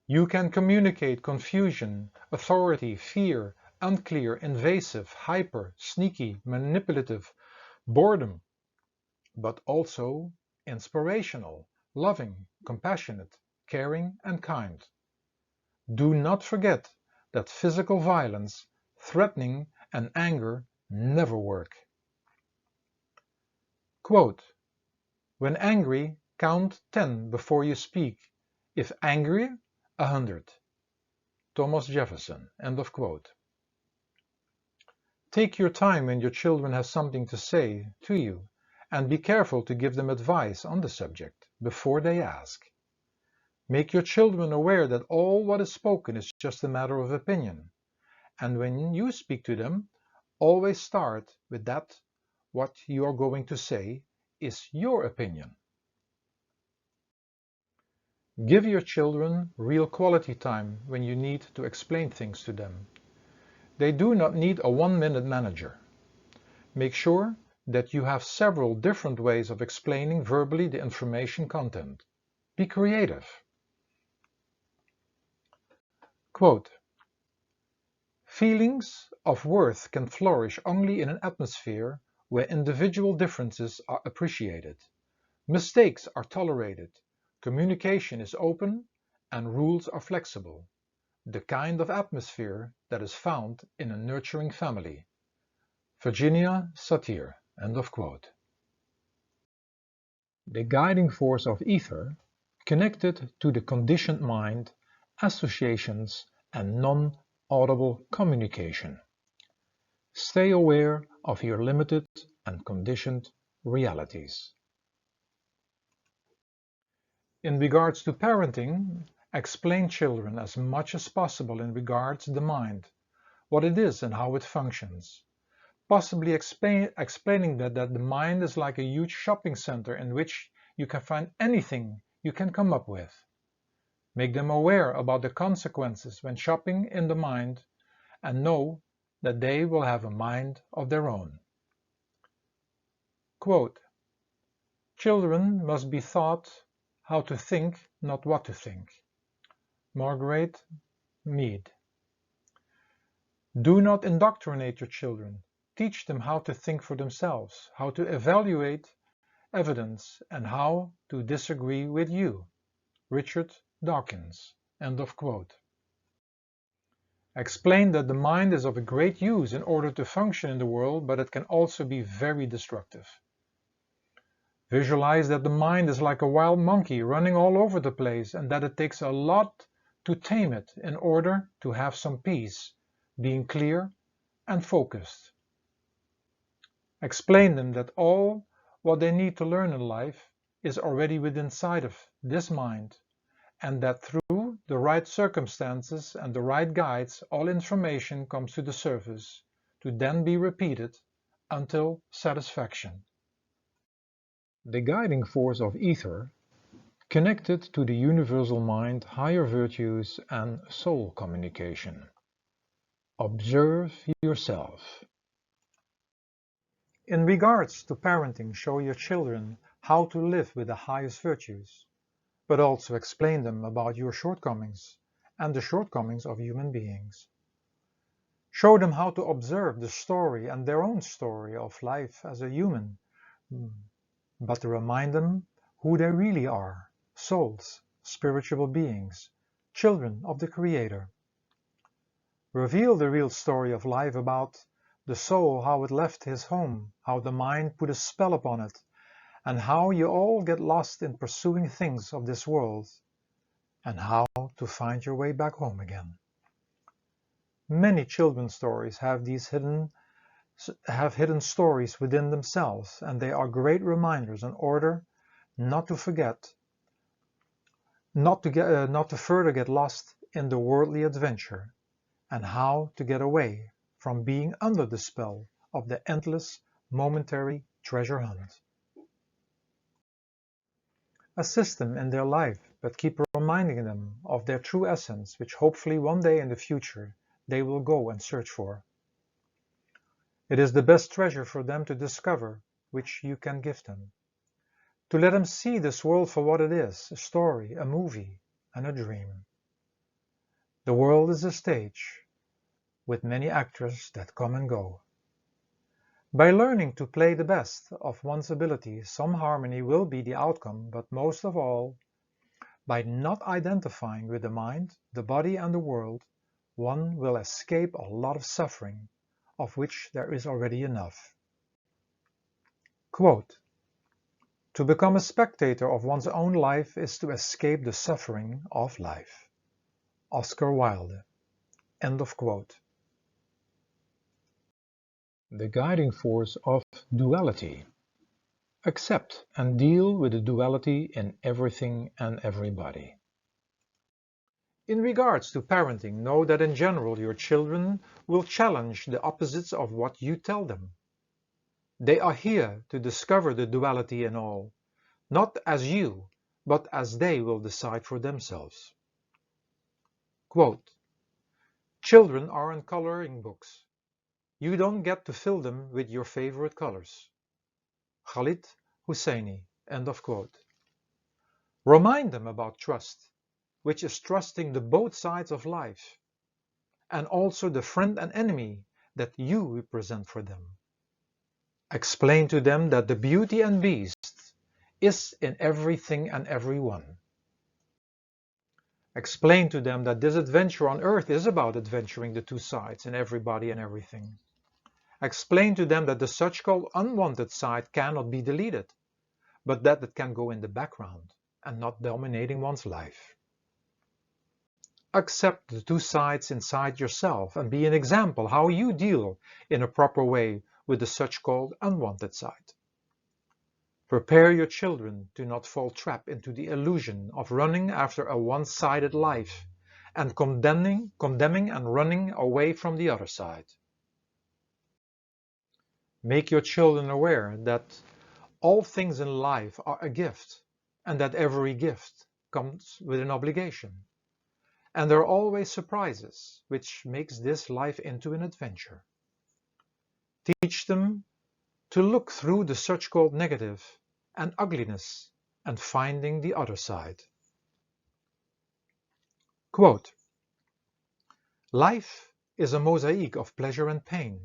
Speaker 1: You can communicate confusion, authority, fear, unclear, invasive, hyper, sneaky, manipulative, boredom, but also inspirational, loving, compassionate, caring, and kind. Do not forget that physical violence, threatening, and anger never work. Quote, "When angry, count 10 before you speak. If angry, 100. Thomas Jefferson. End of quote. Take your time when your children have something to say to you, and be careful to give them advice on the subject before they ask. Make your children aware that all what is spoken is just a matter of opinion, and when you speak to them, always start with that what you are going to say is your opinion. Give your children real quality time when you need to explain things to them. They do not need a one-minute manager. Make sure that you have several different ways of explaining verbally the information content. Be creative. Quote, "Feelings of worth can flourish only in an atmosphere where individual differences are appreciated. Mistakes are tolerated, communication is open, and rules are flexible. The kind of atmosphere that is found in a nurturing family." Virginia Satir. End of quote. The guiding force of ether, connected to the conditioned mind, associations, and non-audible communication. Stay aware of your limited and conditioned realities. In regards to parenting, explain children as much as possible in regards to the mind, what it is and how it functions. possibly explaining that the mind is like a huge shopping center in which you can find anything you can come up with. Make them aware about the consequences when shopping in the mind and know that they will have a mind of their own. Quote, children must be taught how to think, not what to think. Margaret Mead. Do not indoctrinate your children. Teach them how to think for themselves, how to evaluate evidence, and how to disagree with you. Richard Dawkins. End of quote. Explain that the mind is of great use in order to function in the world, but it can also be very destructive. Visualize that the mind is like a wild monkey running all over the place and that it takes a lot to tame it in order to have some peace, being clear and focused. Explain them that all what they need to learn in life is already within sight of this mind, and that through the right circumstances and the right guides all information comes to the surface, to then be repeated until satisfaction. The guiding force of ether, connected to the universal mind, higher virtues and soul communication. Observe yourself. In regards to parenting, show your children how to live with the highest virtues, but also explain them about your shortcomings and the shortcomings of human beings. Show them how to observe the story and their own story of life as a human, but to remind them who they really are, souls, spiritual beings, children of the Creator. Reveal the real story of life about the soul, how it left his home, how the mind put a spell upon it, and how you all get lost in pursuing things of this world, and how to find your way back home again. Many children's stories have hidden stories within themselves, and they are great reminders in order not to forget, not to further get lost in the worldly adventure, and how to get away from being under the spell of the endless, momentary treasure hunt. Assist them in their life, but keep reminding them of their true essence, which hopefully one day in the future they will go and search for. It is the best treasure for them to discover, which you can give them. To let them see this world for what it is, a story, a movie, and a dream. The world is a stage, with many actors that come and go. By learning to play the best of one's ability, some harmony will be the outcome, but most of all, by not identifying with the mind, the body and the world, one will escape a lot of suffering, of which there is already enough. Quote, to become a spectator of one's own life is to escape the suffering of life. Oscar Wilde. End of quote. The guiding force of duality. Accept and deal with the duality in everything and everybody. In regards to parenting, know that in general your children will challenge the opposites of what you tell them. They are here to discover the duality in all, not as you, but as they will decide for themselves. Quote, children aren't coloring books. You don't get to fill them with your favorite colors. Khalid Hosseini. End of quote. Remind them about trust, which is trusting the both sides of life, and also the friend and enemy that you represent for them. Explain to them that the beauty and beast is in everything and everyone. Explain to them that this adventure on earth is about adventuring the two sides in everybody and everything. Explain to them that the such-called unwanted side cannot be deleted, but that it can go in the background and not dominating one's life. Accept the two sides inside yourself and be an example how you deal in a proper way with the such-called unwanted side. Prepare your children to not fall trap into the illusion of running after a one-sided life and condemning and running away from the other side. Make your children aware that all things in life are a gift, and that every gift comes with an obligation. And there are always surprises, which makes this life into an adventure. Teach them to look through the such-called negative and ugliness and finding the other side. Quote, life is a mosaic of pleasure and pain.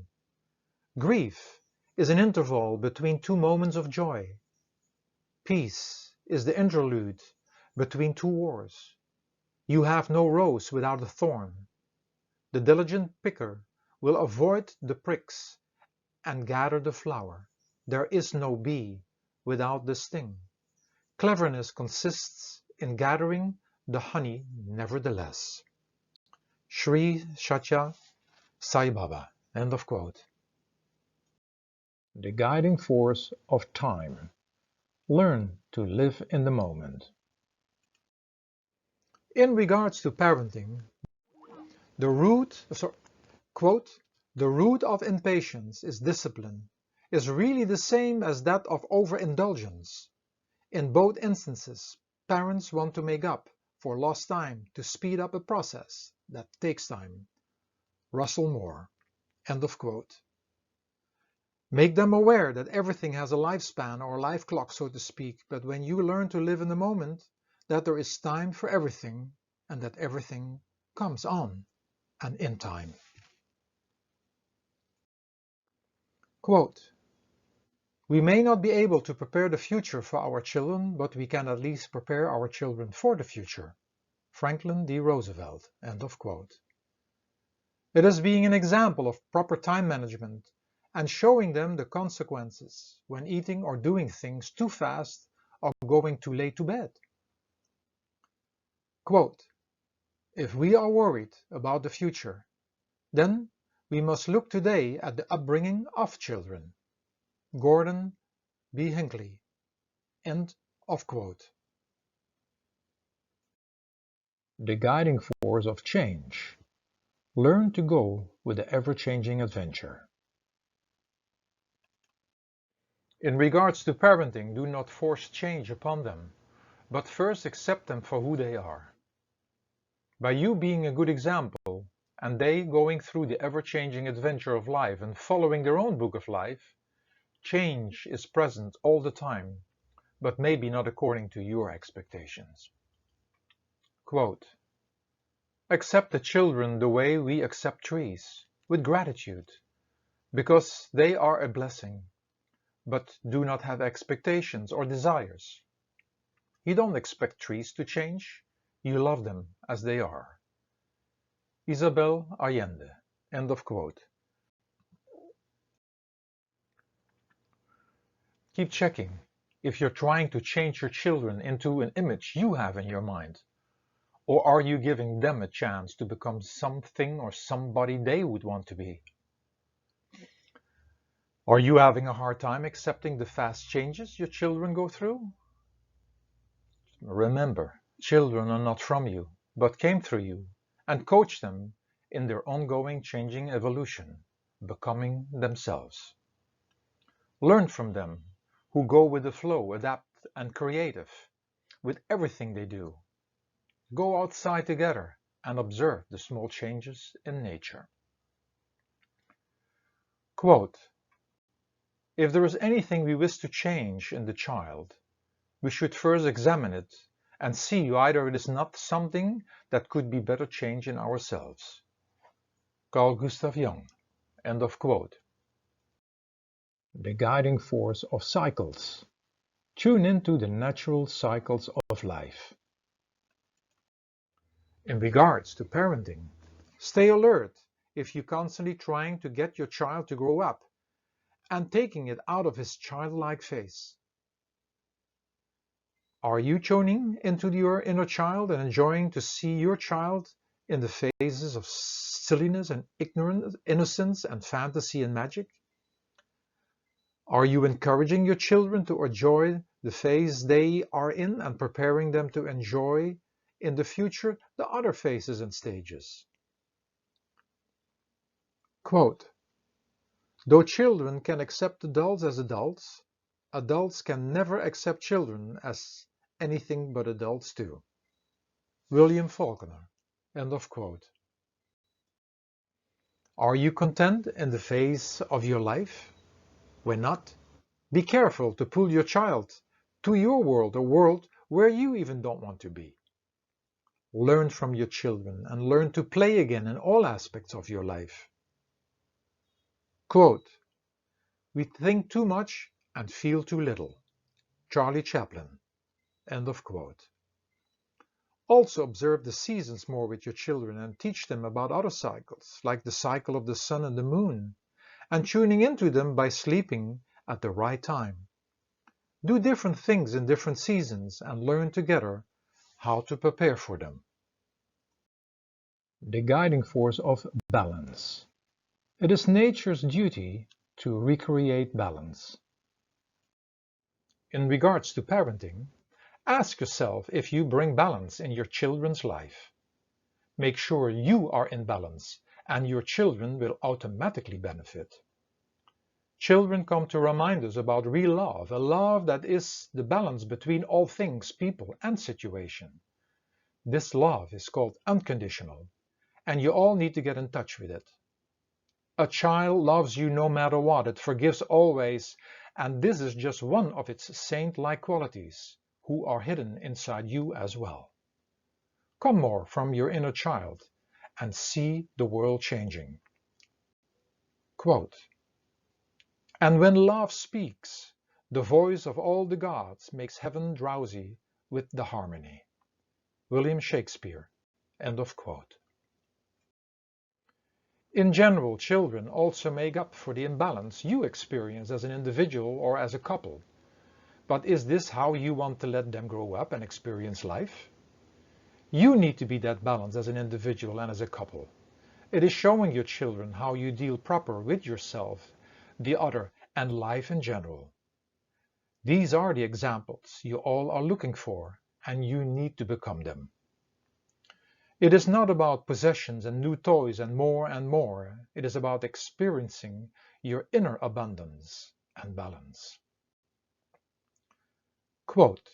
Speaker 1: Grief is an interval between two moments of joy. Peace is the interlude between two wars. You have no rose without a thorn. The diligent picker will avoid the pricks and gather the flower. There is no bee without the sting. Cleverness consists in gathering the honey nevertheless. Sri Satya Sai Baba. End of quote. The guiding force of time. Learn to live in the moment. In regards to parenting, quote, the root of impatience is discipline, is really the same as that of overindulgence. In both instances, parents want to make up for lost time to speed up a process that takes time. Russell Moore. End of quote. Make them aware that everything has a lifespan or life clock, so to speak, but when you learn to live in the moment, that there is time for everything and that everything comes on and in time. Quote, we may not be able to prepare the future for our children, but we can at least prepare our children for the future. Franklin D. Roosevelt. End of quote. It is being an example of proper time management and showing them the consequences when eating or doing things too fast or going too late to bed. Quote, if we are worried about the future, then we must look today at the upbringing of children. Gordon B. Hinckley. End of quote. The guiding force of change. Learn to go with the ever-changing adventure. In regards to parenting, do not force change upon them, but first accept them for who they are. By you being a good example, and they going through the ever-changing adventure of life and following their own book of life, change is present all the time, but maybe not according to your expectations. Quote, accept the children the way we accept trees, with gratitude, because they are a blessing, but do not have expectations or desires. You don't expect trees to change, you love them as they are. Isabel Allende. End of quote. Keep checking if you're trying to change your children into an image you have in your mind, or are you giving them a chance to become something or somebody they would want to be? Are you having a hard time accepting the fast changes your children go through? Remember, children are not from you, but came through you, and coach them in their ongoing changing evolution, becoming themselves. Learn from them, who go with the flow, adapt and creative with everything they do. Go outside together and observe the small changes in nature. Quote, if there is anything we wish to change in the child, we should first examine it and see whether it is not something that could be better changed in ourselves. Carl Gustav Jung. End of quote. The guiding force of cycles. Tune into the natural cycles of life. In regards to parenting, stay alert if you're constantly trying to get your child to grow up and taking it out of his childlike phase. Are you tuning into your inner child and enjoying to see your child in the phases of silliness and ignorance, innocence and fantasy and magic? Are you encouraging your children to enjoy the phase they are in and preparing them to enjoy in the future the other phases and stages? Quote, Though children can accept adults as adults, adults can never accept children as anything but adults too. William Faulkner. End of quote. Are you content in the phase of your life? When not, be careful to pull your child to your world, a world where you even don't want to be. Learn from your children and learn to play again in all aspects of your life. Quote, we think too much and feel too little. Charlie Chaplin. End of quote. Also observe the seasons more with your children and teach them about other cycles, like the cycle of the sun and the moon, and tuning into them by sleeping at the right time. Do different things in different seasons and learn together how to prepare for them. The guiding force of balance. It is nature's duty to recreate balance. In regards to parenting, ask yourself if you bring balance in your children's life. Make sure you are in balance, and your children will automatically benefit. Children come to remind us about real love, a love that is the balance between all things, people, and situation. This love is called unconditional, and you all need to get in touch with it. A child loves you no matter what, it forgives always, and this is just one of its saint-like qualities, who are hidden inside you as well. Come more from your inner child and see the world changing. Quote, and when love speaks, the voice of all the gods makes heaven drowsy with the harmony. William Shakespeare. End of quote. In general, children also make up for the imbalance you experience as an individual or as a couple. But is this how you want to let them grow up and experience life? You need to be that balance as an individual and as a couple. It is showing your children how you deal proper with yourself, the other, and life in general. These are the examples you all are looking for, and you need to become them. It is not about possessions and new toys and more and more. It is about experiencing your inner abundance and balance. Quote,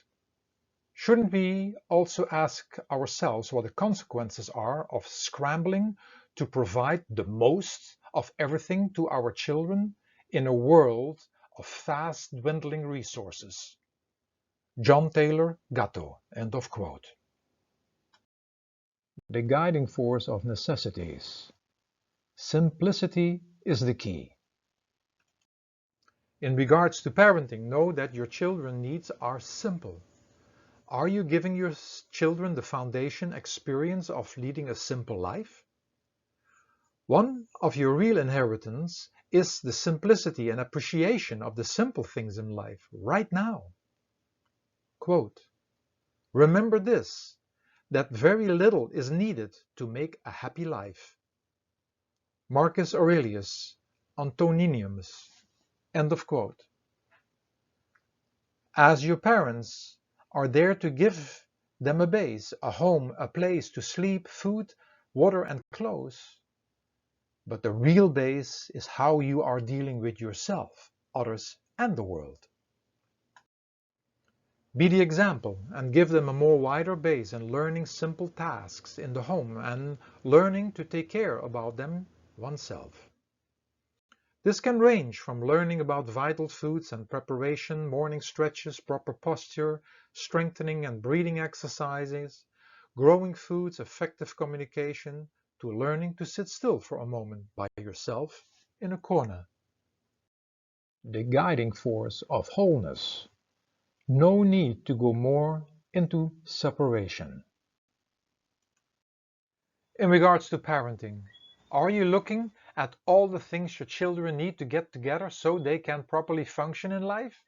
Speaker 1: shouldn't we also ask ourselves what the consequences are of scrambling to provide the most of everything to our children in a world of fast dwindling resources? John Taylor Gatto. End of quote. The guiding force of necessities. Simplicity is the key. In regards to parenting, know that your children's needs are simple. Are you giving your children the foundation experience of leading a simple life? One of your real inheritance is the simplicity and appreciation of the simple things in life right now. Quote, remember this, that very little is needed to make a happy life. Marcus Aurelius, Antoninus. End of quote. As your parents are there to give them a base, a home, a place to sleep, food, water, and clothes. But the real base is how you are dealing with yourself, others, and the world. Be the example and give them a more wider base in learning simple tasks in the home and learning to take care about them oneself. This can range from learning about vital foods and preparation, morning stretches, proper posture, strengthening and breathing exercises, growing foods, effective communication, to learning to sit still for a moment by yourself in a corner. The guiding force of wholeness. No need to go more into separation. In regards to parenting, are you looking at all the things your children need to get together so they can properly function in life?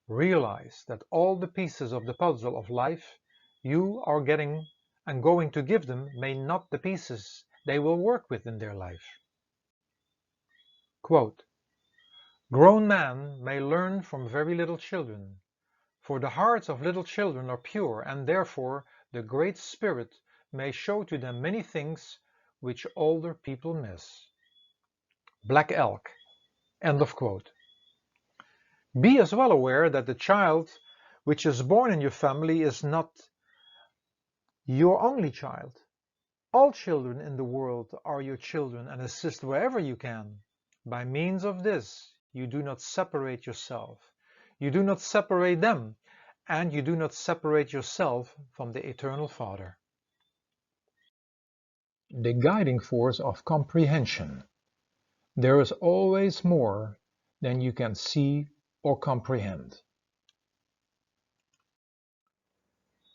Speaker 1: Realize that all the pieces of the puzzle of life you are getting and going to give them may not the pieces they will work with in their life. Quote, grown men may learn from very little children, for the hearts of little children are pure, and therefore the Great Spirit may show to them many things which older people miss. black elk, end of quote. Be as well aware that the child which is born in your family is not your only child. All children in the world are your children, and assist wherever you can. By means of this, you do not separate yourself. You do not separate them, and you do not separate yourself from the Eternal Father. The guiding force of comprehension. There is always more than you can see or comprehend.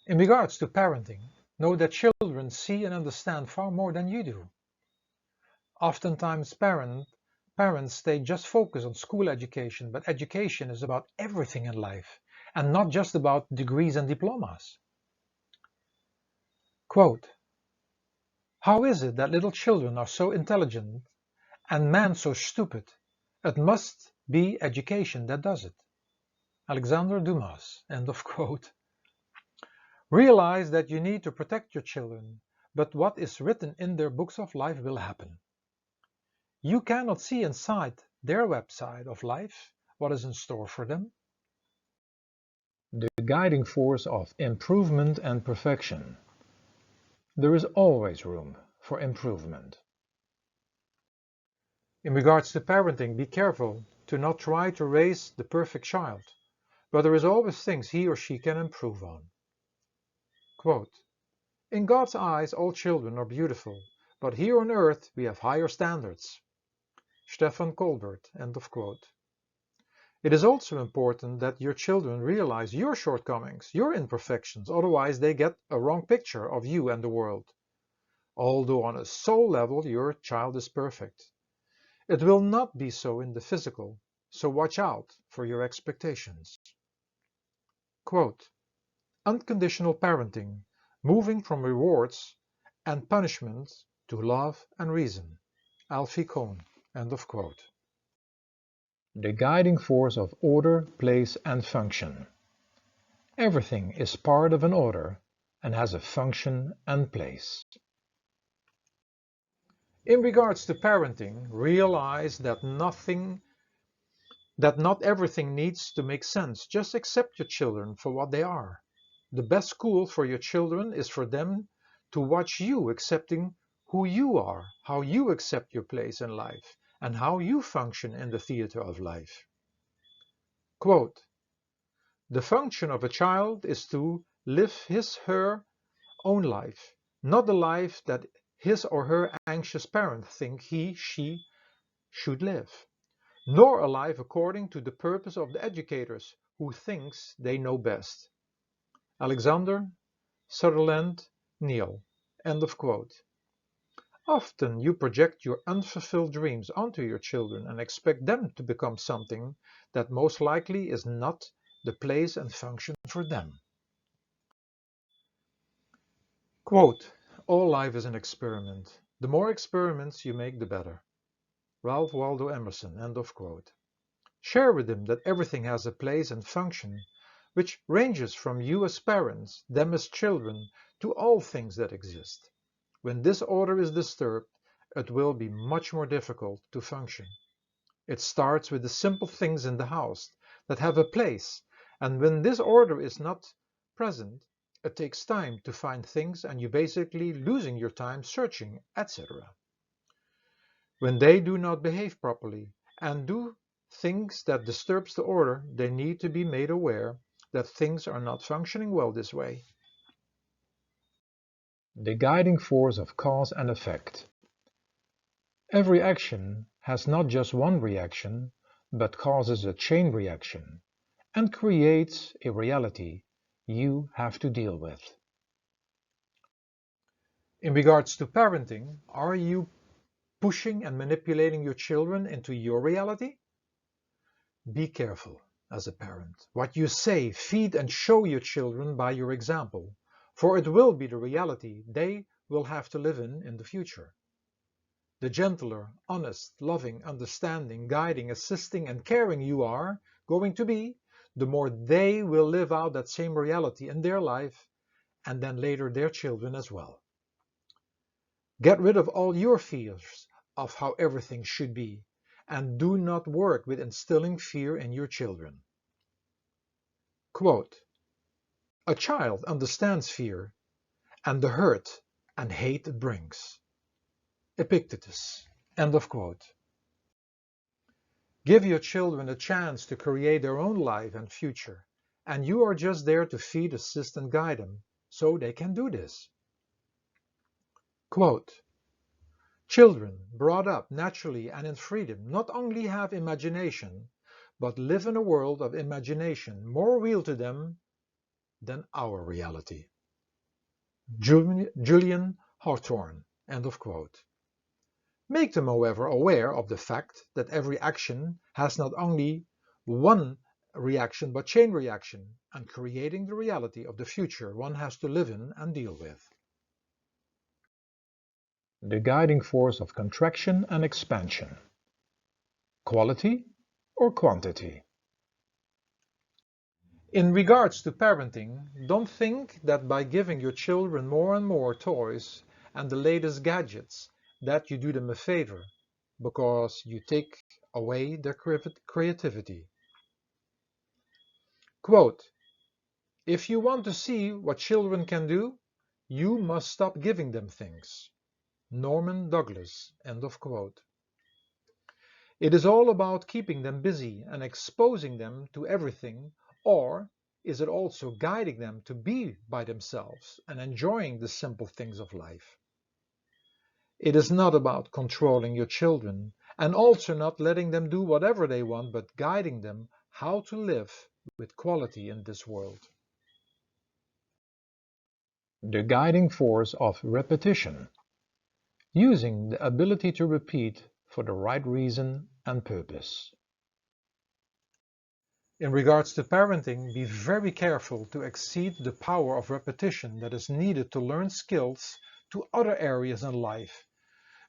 Speaker 1: In regards to parenting, know that children see and understand far more than you do. Oftentimes parents stay just focused on school education, but education is about everything in life and not just about degrees and diplomas. Quote, "How is it that little children are so intelligent and man so stupid? It must be education that does it." Alexander Dumas, end of quote. Realize that you need to protect your children, but what is written in their books of life will happen. You cannot see inside their website of life what is in store for them. The guiding force of improvement and perfection. There is always room for improvement. In regards to parenting, be careful to not try to raise the perfect child, but there is always things he or she can improve on. Quote, "In God's eyes all children are beautiful, but here on earth we have higher standards." Stefan Colbert, end of quote. It is also important that your children realize your shortcomings, your imperfections, otherwise they get a wrong picture of you and the world. Although on a soul level your child is perfect, it will not be so in the physical, so watch out for your expectations. Quote, "Unconditional parenting, moving from rewards and punishment to love and reason." Alfie Kohn, end of quote. The guiding force of order, place and function. Everything is part of an order and has a function and place. In regards to parenting, realize that not everything needs to make sense. Just accept your children for what they are. The best school for your children is for them to watch you accepting who you are, how you accept your place in life, and how you function in the theater of life. Quote, "The function of a child is to live his/her own life, not the life that his or her anxious parent think he/she should live, nor a life according to the purpose of the educators who thinks they know best." Alexander Sutherland Neal, end of quote. Often you project your unfulfilled dreams onto your children and expect them to become something that most likely is not the place and function for them. Quote, "All life is an experiment. The more experiments you make, the better." Ralph Waldo Emerson, end of quote. Share with them that everything has a place and function, which ranges from you as parents, them as children, to all things that exist. When this order is disturbed, it will be much more difficult to function. It starts with the simple things in the house that have a place, and when this order is not present, it takes time to find things and you're basically losing your time searching, etc. When they do not behave properly and do things that disturbs the order, they need to be made aware that things are not functioning well this way. The guiding force of cause and effect. Every action has not just one reaction, but causes a chain reaction and creates a reality you have to deal with. In regards to parenting, are you pushing and manipulating your children into your reality? Be careful as a parent. What you say, feed and show your children by your example, for it will be the reality they will have to live in the future. The gentler, honest, loving, understanding, guiding, assisting and caring you are going to be, the more they will live out that same reality in their life and then later their children as well. Get rid of all your fears of how everything should be and do not work with instilling fear in your children. Quote, "A child understands fear and the hurt and hate it brings." Epictetus. End of quote. Give your children a chance to create their own life and future, and you are just there to feed, assist, and guide them so they can do this. Quote, "Children brought up naturally and in freedom not only have imagination, but live in a world of imagination more real to them than our reality." Julian Hawthorne. End of quote. Make them, however, aware of the fact that every action has not only one reaction but chain reaction, and creating the reality of the future one has to live in and deal with. The guiding force of contraction and expansion. Quality or quantity? In regards to parenting, don't think that by giving your children more and more toys and the latest gadgets that you do them a favor, because you take away their creativity. Quote, "If you want to see what children can do, you must stop giving them things." Norman Douglas. End of quote. It is all about keeping them busy and exposing them to everything, or is it also guiding them to be by themselves and enjoying the simple things of life? It is not about controlling your children, and also not letting them do whatever they want, but guiding them how to live with quality in this world. The guiding force of repetition. Using the ability to repeat for the right reason and purpose. In regards to parenting, be very careful to exceed the power of repetition that is needed to learn skills to other areas in life,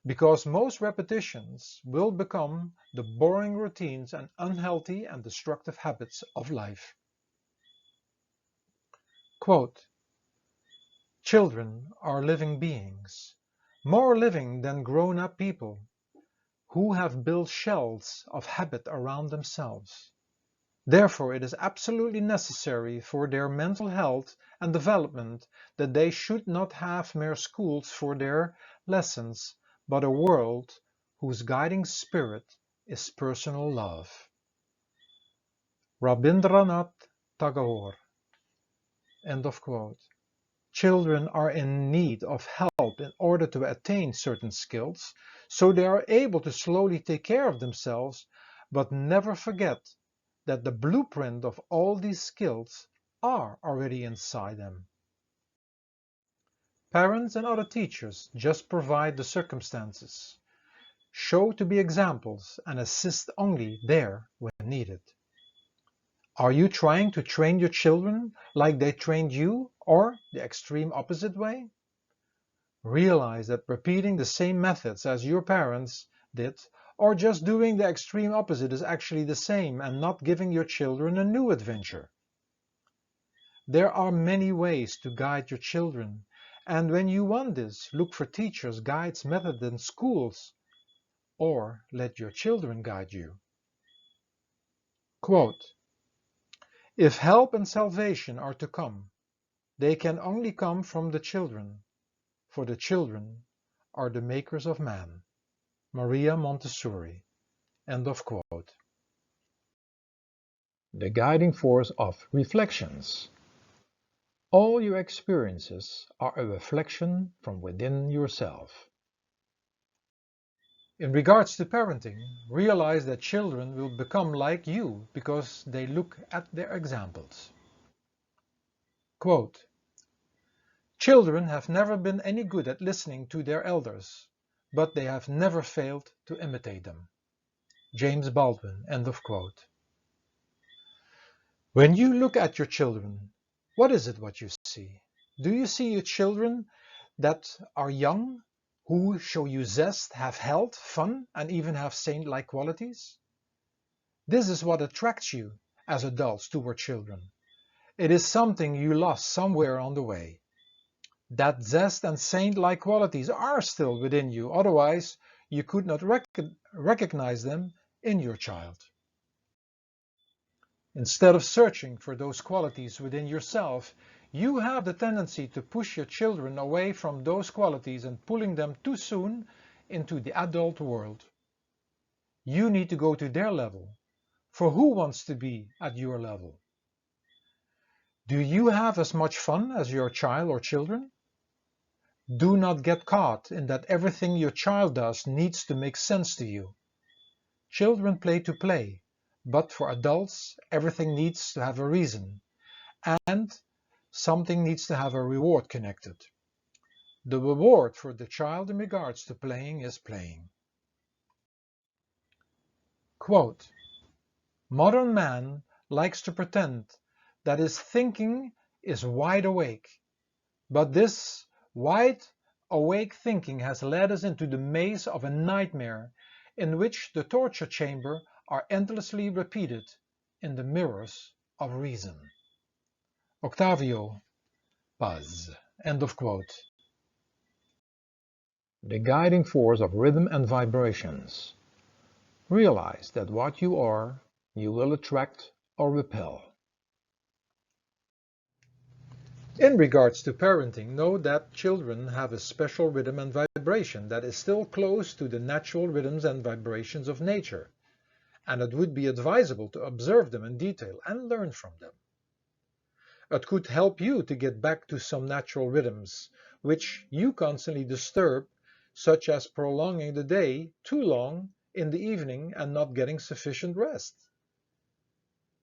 Speaker 1: because most repetitions will become the boring routines and unhealthy and destructive habits of life. Quote, "Children are living beings, more living than grown-up people, who have built shells of habit around themselves. Therefore, it is absolutely necessary for their mental health and development that they should not have mere schools for their lessons, but a world whose guiding spirit is personal love." Rabindranath Tagore. End of quote. Children are in need of help in order to attain certain skills, so they are able to slowly take care of themselves, but never forget that the blueprint of all these skills are already inside them. Parents and other teachers just provide the circumstances, show to be examples, and assist only there when needed. Are you trying to train your children like they trained you, or the extreme opposite way? Realize that repeating the same methods as your parents did, or just doing the extreme opposite, is actually the same and not giving your children a new adventure. There are many ways to guide your children, and when you want this, look for teachers, guides, methods, and schools, or let your children guide you. Quote, "If help and salvation are to come, they can only come from the children, for the children are the makers of man." Maria Montessori. End of quote. The guiding force of reflections. All your experiences are a reflection from within yourself. In regards to parenting, realize that children will become like you because they look at their examples. Quote, "Children have never been any good at listening to their elders, but they have never failed to imitate them." James Baldwin. End of quote. When you look at your children, what is it what you see? Do you see your children that are young, who show you zest, have health, fun, and even have saint-like qualities? This is what attracts you as adults toward children. It is something you lost somewhere on the way. That zest and saint-like qualities are still within you, otherwise you could not recognize them in your child. Instead of searching for those qualities within yourself, you have the tendency to push your children away from those qualities and pulling them too soon into the adult world. You need to go to their level. For who wants to be at your level? Do you have as much fun as your child or children? Do not get caught in that everything your child does needs to make sense to you. Children play to play, but for adults, everything needs to have a reason, and something needs to have a reward connected. The reward for the child in regards to playing is playing. Quote, modern man likes to pretend that his thinking is wide awake, but this wide awake thinking has led us into the maze of a nightmare in which the torture chamber are endlessly repeated in the mirrors of reason. Octavio Paz. End of quote. The guiding force of rhythm and vibrations. Realize that what you are, you will attract or repel. In regards to parenting, know that children have a special rhythm and vibration that is still close to the natural rhythms and vibrations of nature, and it would be advisable to observe them in detail and learn from them. It could help you to get back to some natural rhythms, which you constantly disturb, such as prolonging the day too long in the evening and not getting sufficient rest.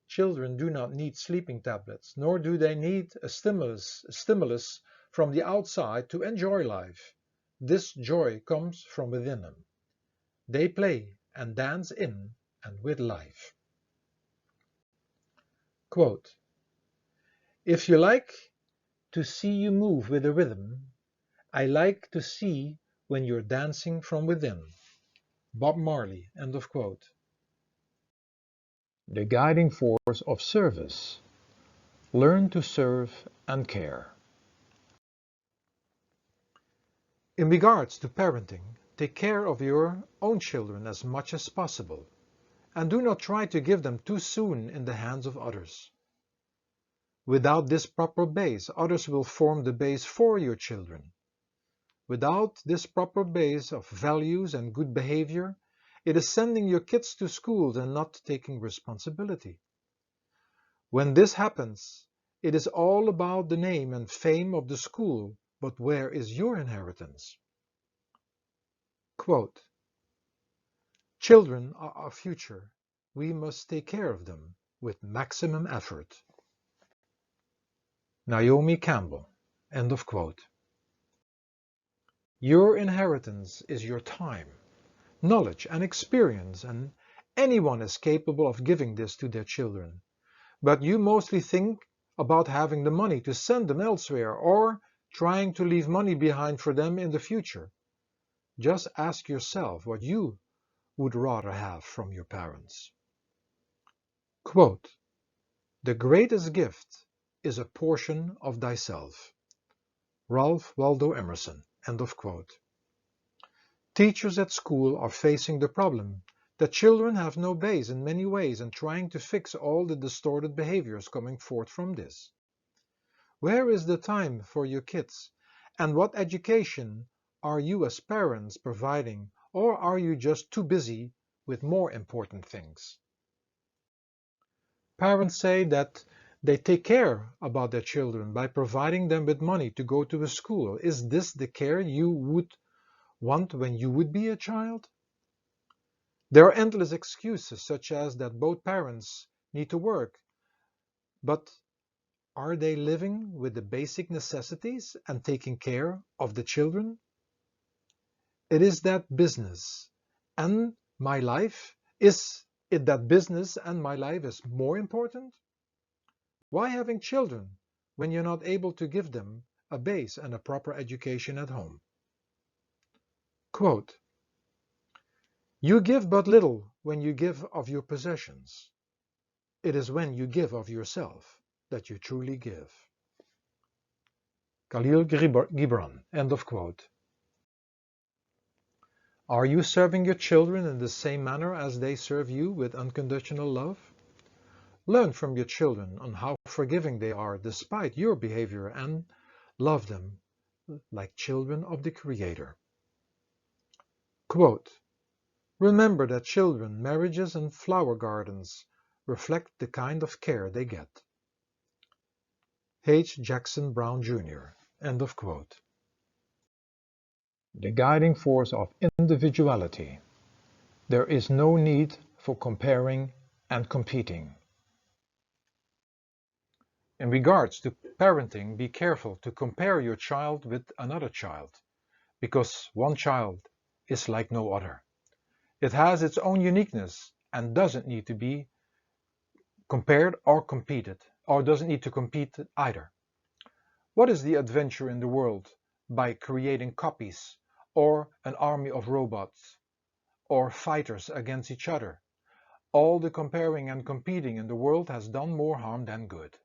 Speaker 1: Children do not need sleeping tablets, nor do they need a stimulus from the outside to enjoy life. This joy comes from within them. They play and dance in and with life. Quote, if you like to see you move with a rhythm, I like to see when you're dancing from within. Bob Marley. End of quote. The guiding force of service. Learn to serve and care. In regards to parenting, take care of your own children as much as possible, and do not try to give them too soon in the hands of others. Without this proper base, others will form the base for your children. Without this proper base of values and good behavior, it is sending your kids to schools and not taking responsibility. When this happens, it is all about the name and fame of the school, but where is your inheritance? Quote, children are our future. We must take care of them with maximum effort. Naomi Campbell. End of quote. Your inheritance is your time, knowledge and experience, and anyone is capable of giving this to their children. But you mostly think about having the money to send them elsewhere or trying to leave money behind for them in the future. Just ask yourself what you would rather have from your parents. Quote, the greatest gift is a portion of thyself. Ralph Waldo Emerson. End of quote. Teachers at school are facing the problem that children have no base in many ways and trying to fix all the distorted behaviors coming forth from this. Where is the time for your kids? And what education are you as parents providing, or are you just too busy with more important things? Parents say that they take care about their children by providing them with money to go to a school. Is this the care you would want when you would be a child? There are endless excuses, such as that both parents need to work, but are they living with the basic necessities and taking care of the children? It is that business and my life. Is it that business and my life is more important? Why having children when you're not able to give them a base and a proper education at home? Quote, you give but little when you give of your possessions. It is when you give of yourself that you truly give. Khalil Gibran. End of quote. Are you serving your children in the same manner as they serve you with unconditional love? Learn from your children on how forgiving they are despite your behavior and love them like children of the Creator. Quote, remember that children, marriages, and flower gardens reflect the kind of care they get. H. Jackson Brown Jr. End of quote. The guiding force of individuality. There is no need for comparing and competing. In regards to parenting, be careful to compare your child with another child, because one child is like no other. It has its own uniqueness and doesn't need to be compared or competed, or doesn't need to compete either. What is the adventure in the world by creating copies, or an army of robots, or fighters against each other? All the comparing and competing in the world has done more harm than good.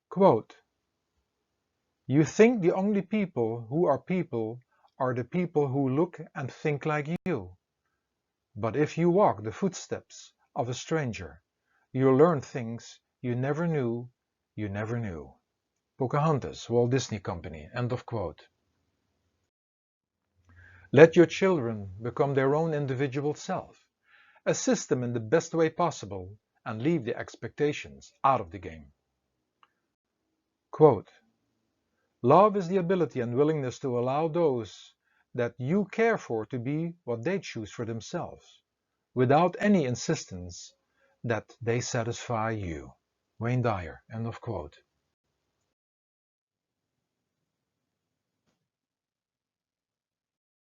Speaker 1: Quote, you think the only people who are the people who look and think like you. But if you walk the footsteps of a stranger, you'll learn things you never knew you never knew. Pocahontas, Walt Disney Company, end of quote. Let your children become their own individual self. Assist them in the best way possible and leave the expectations out of the game. Quote, love is the ability and willingness to allow those that you care for to be what they choose for themselves, without any insistence that they satisfy you. Wayne Dyer, end of quote.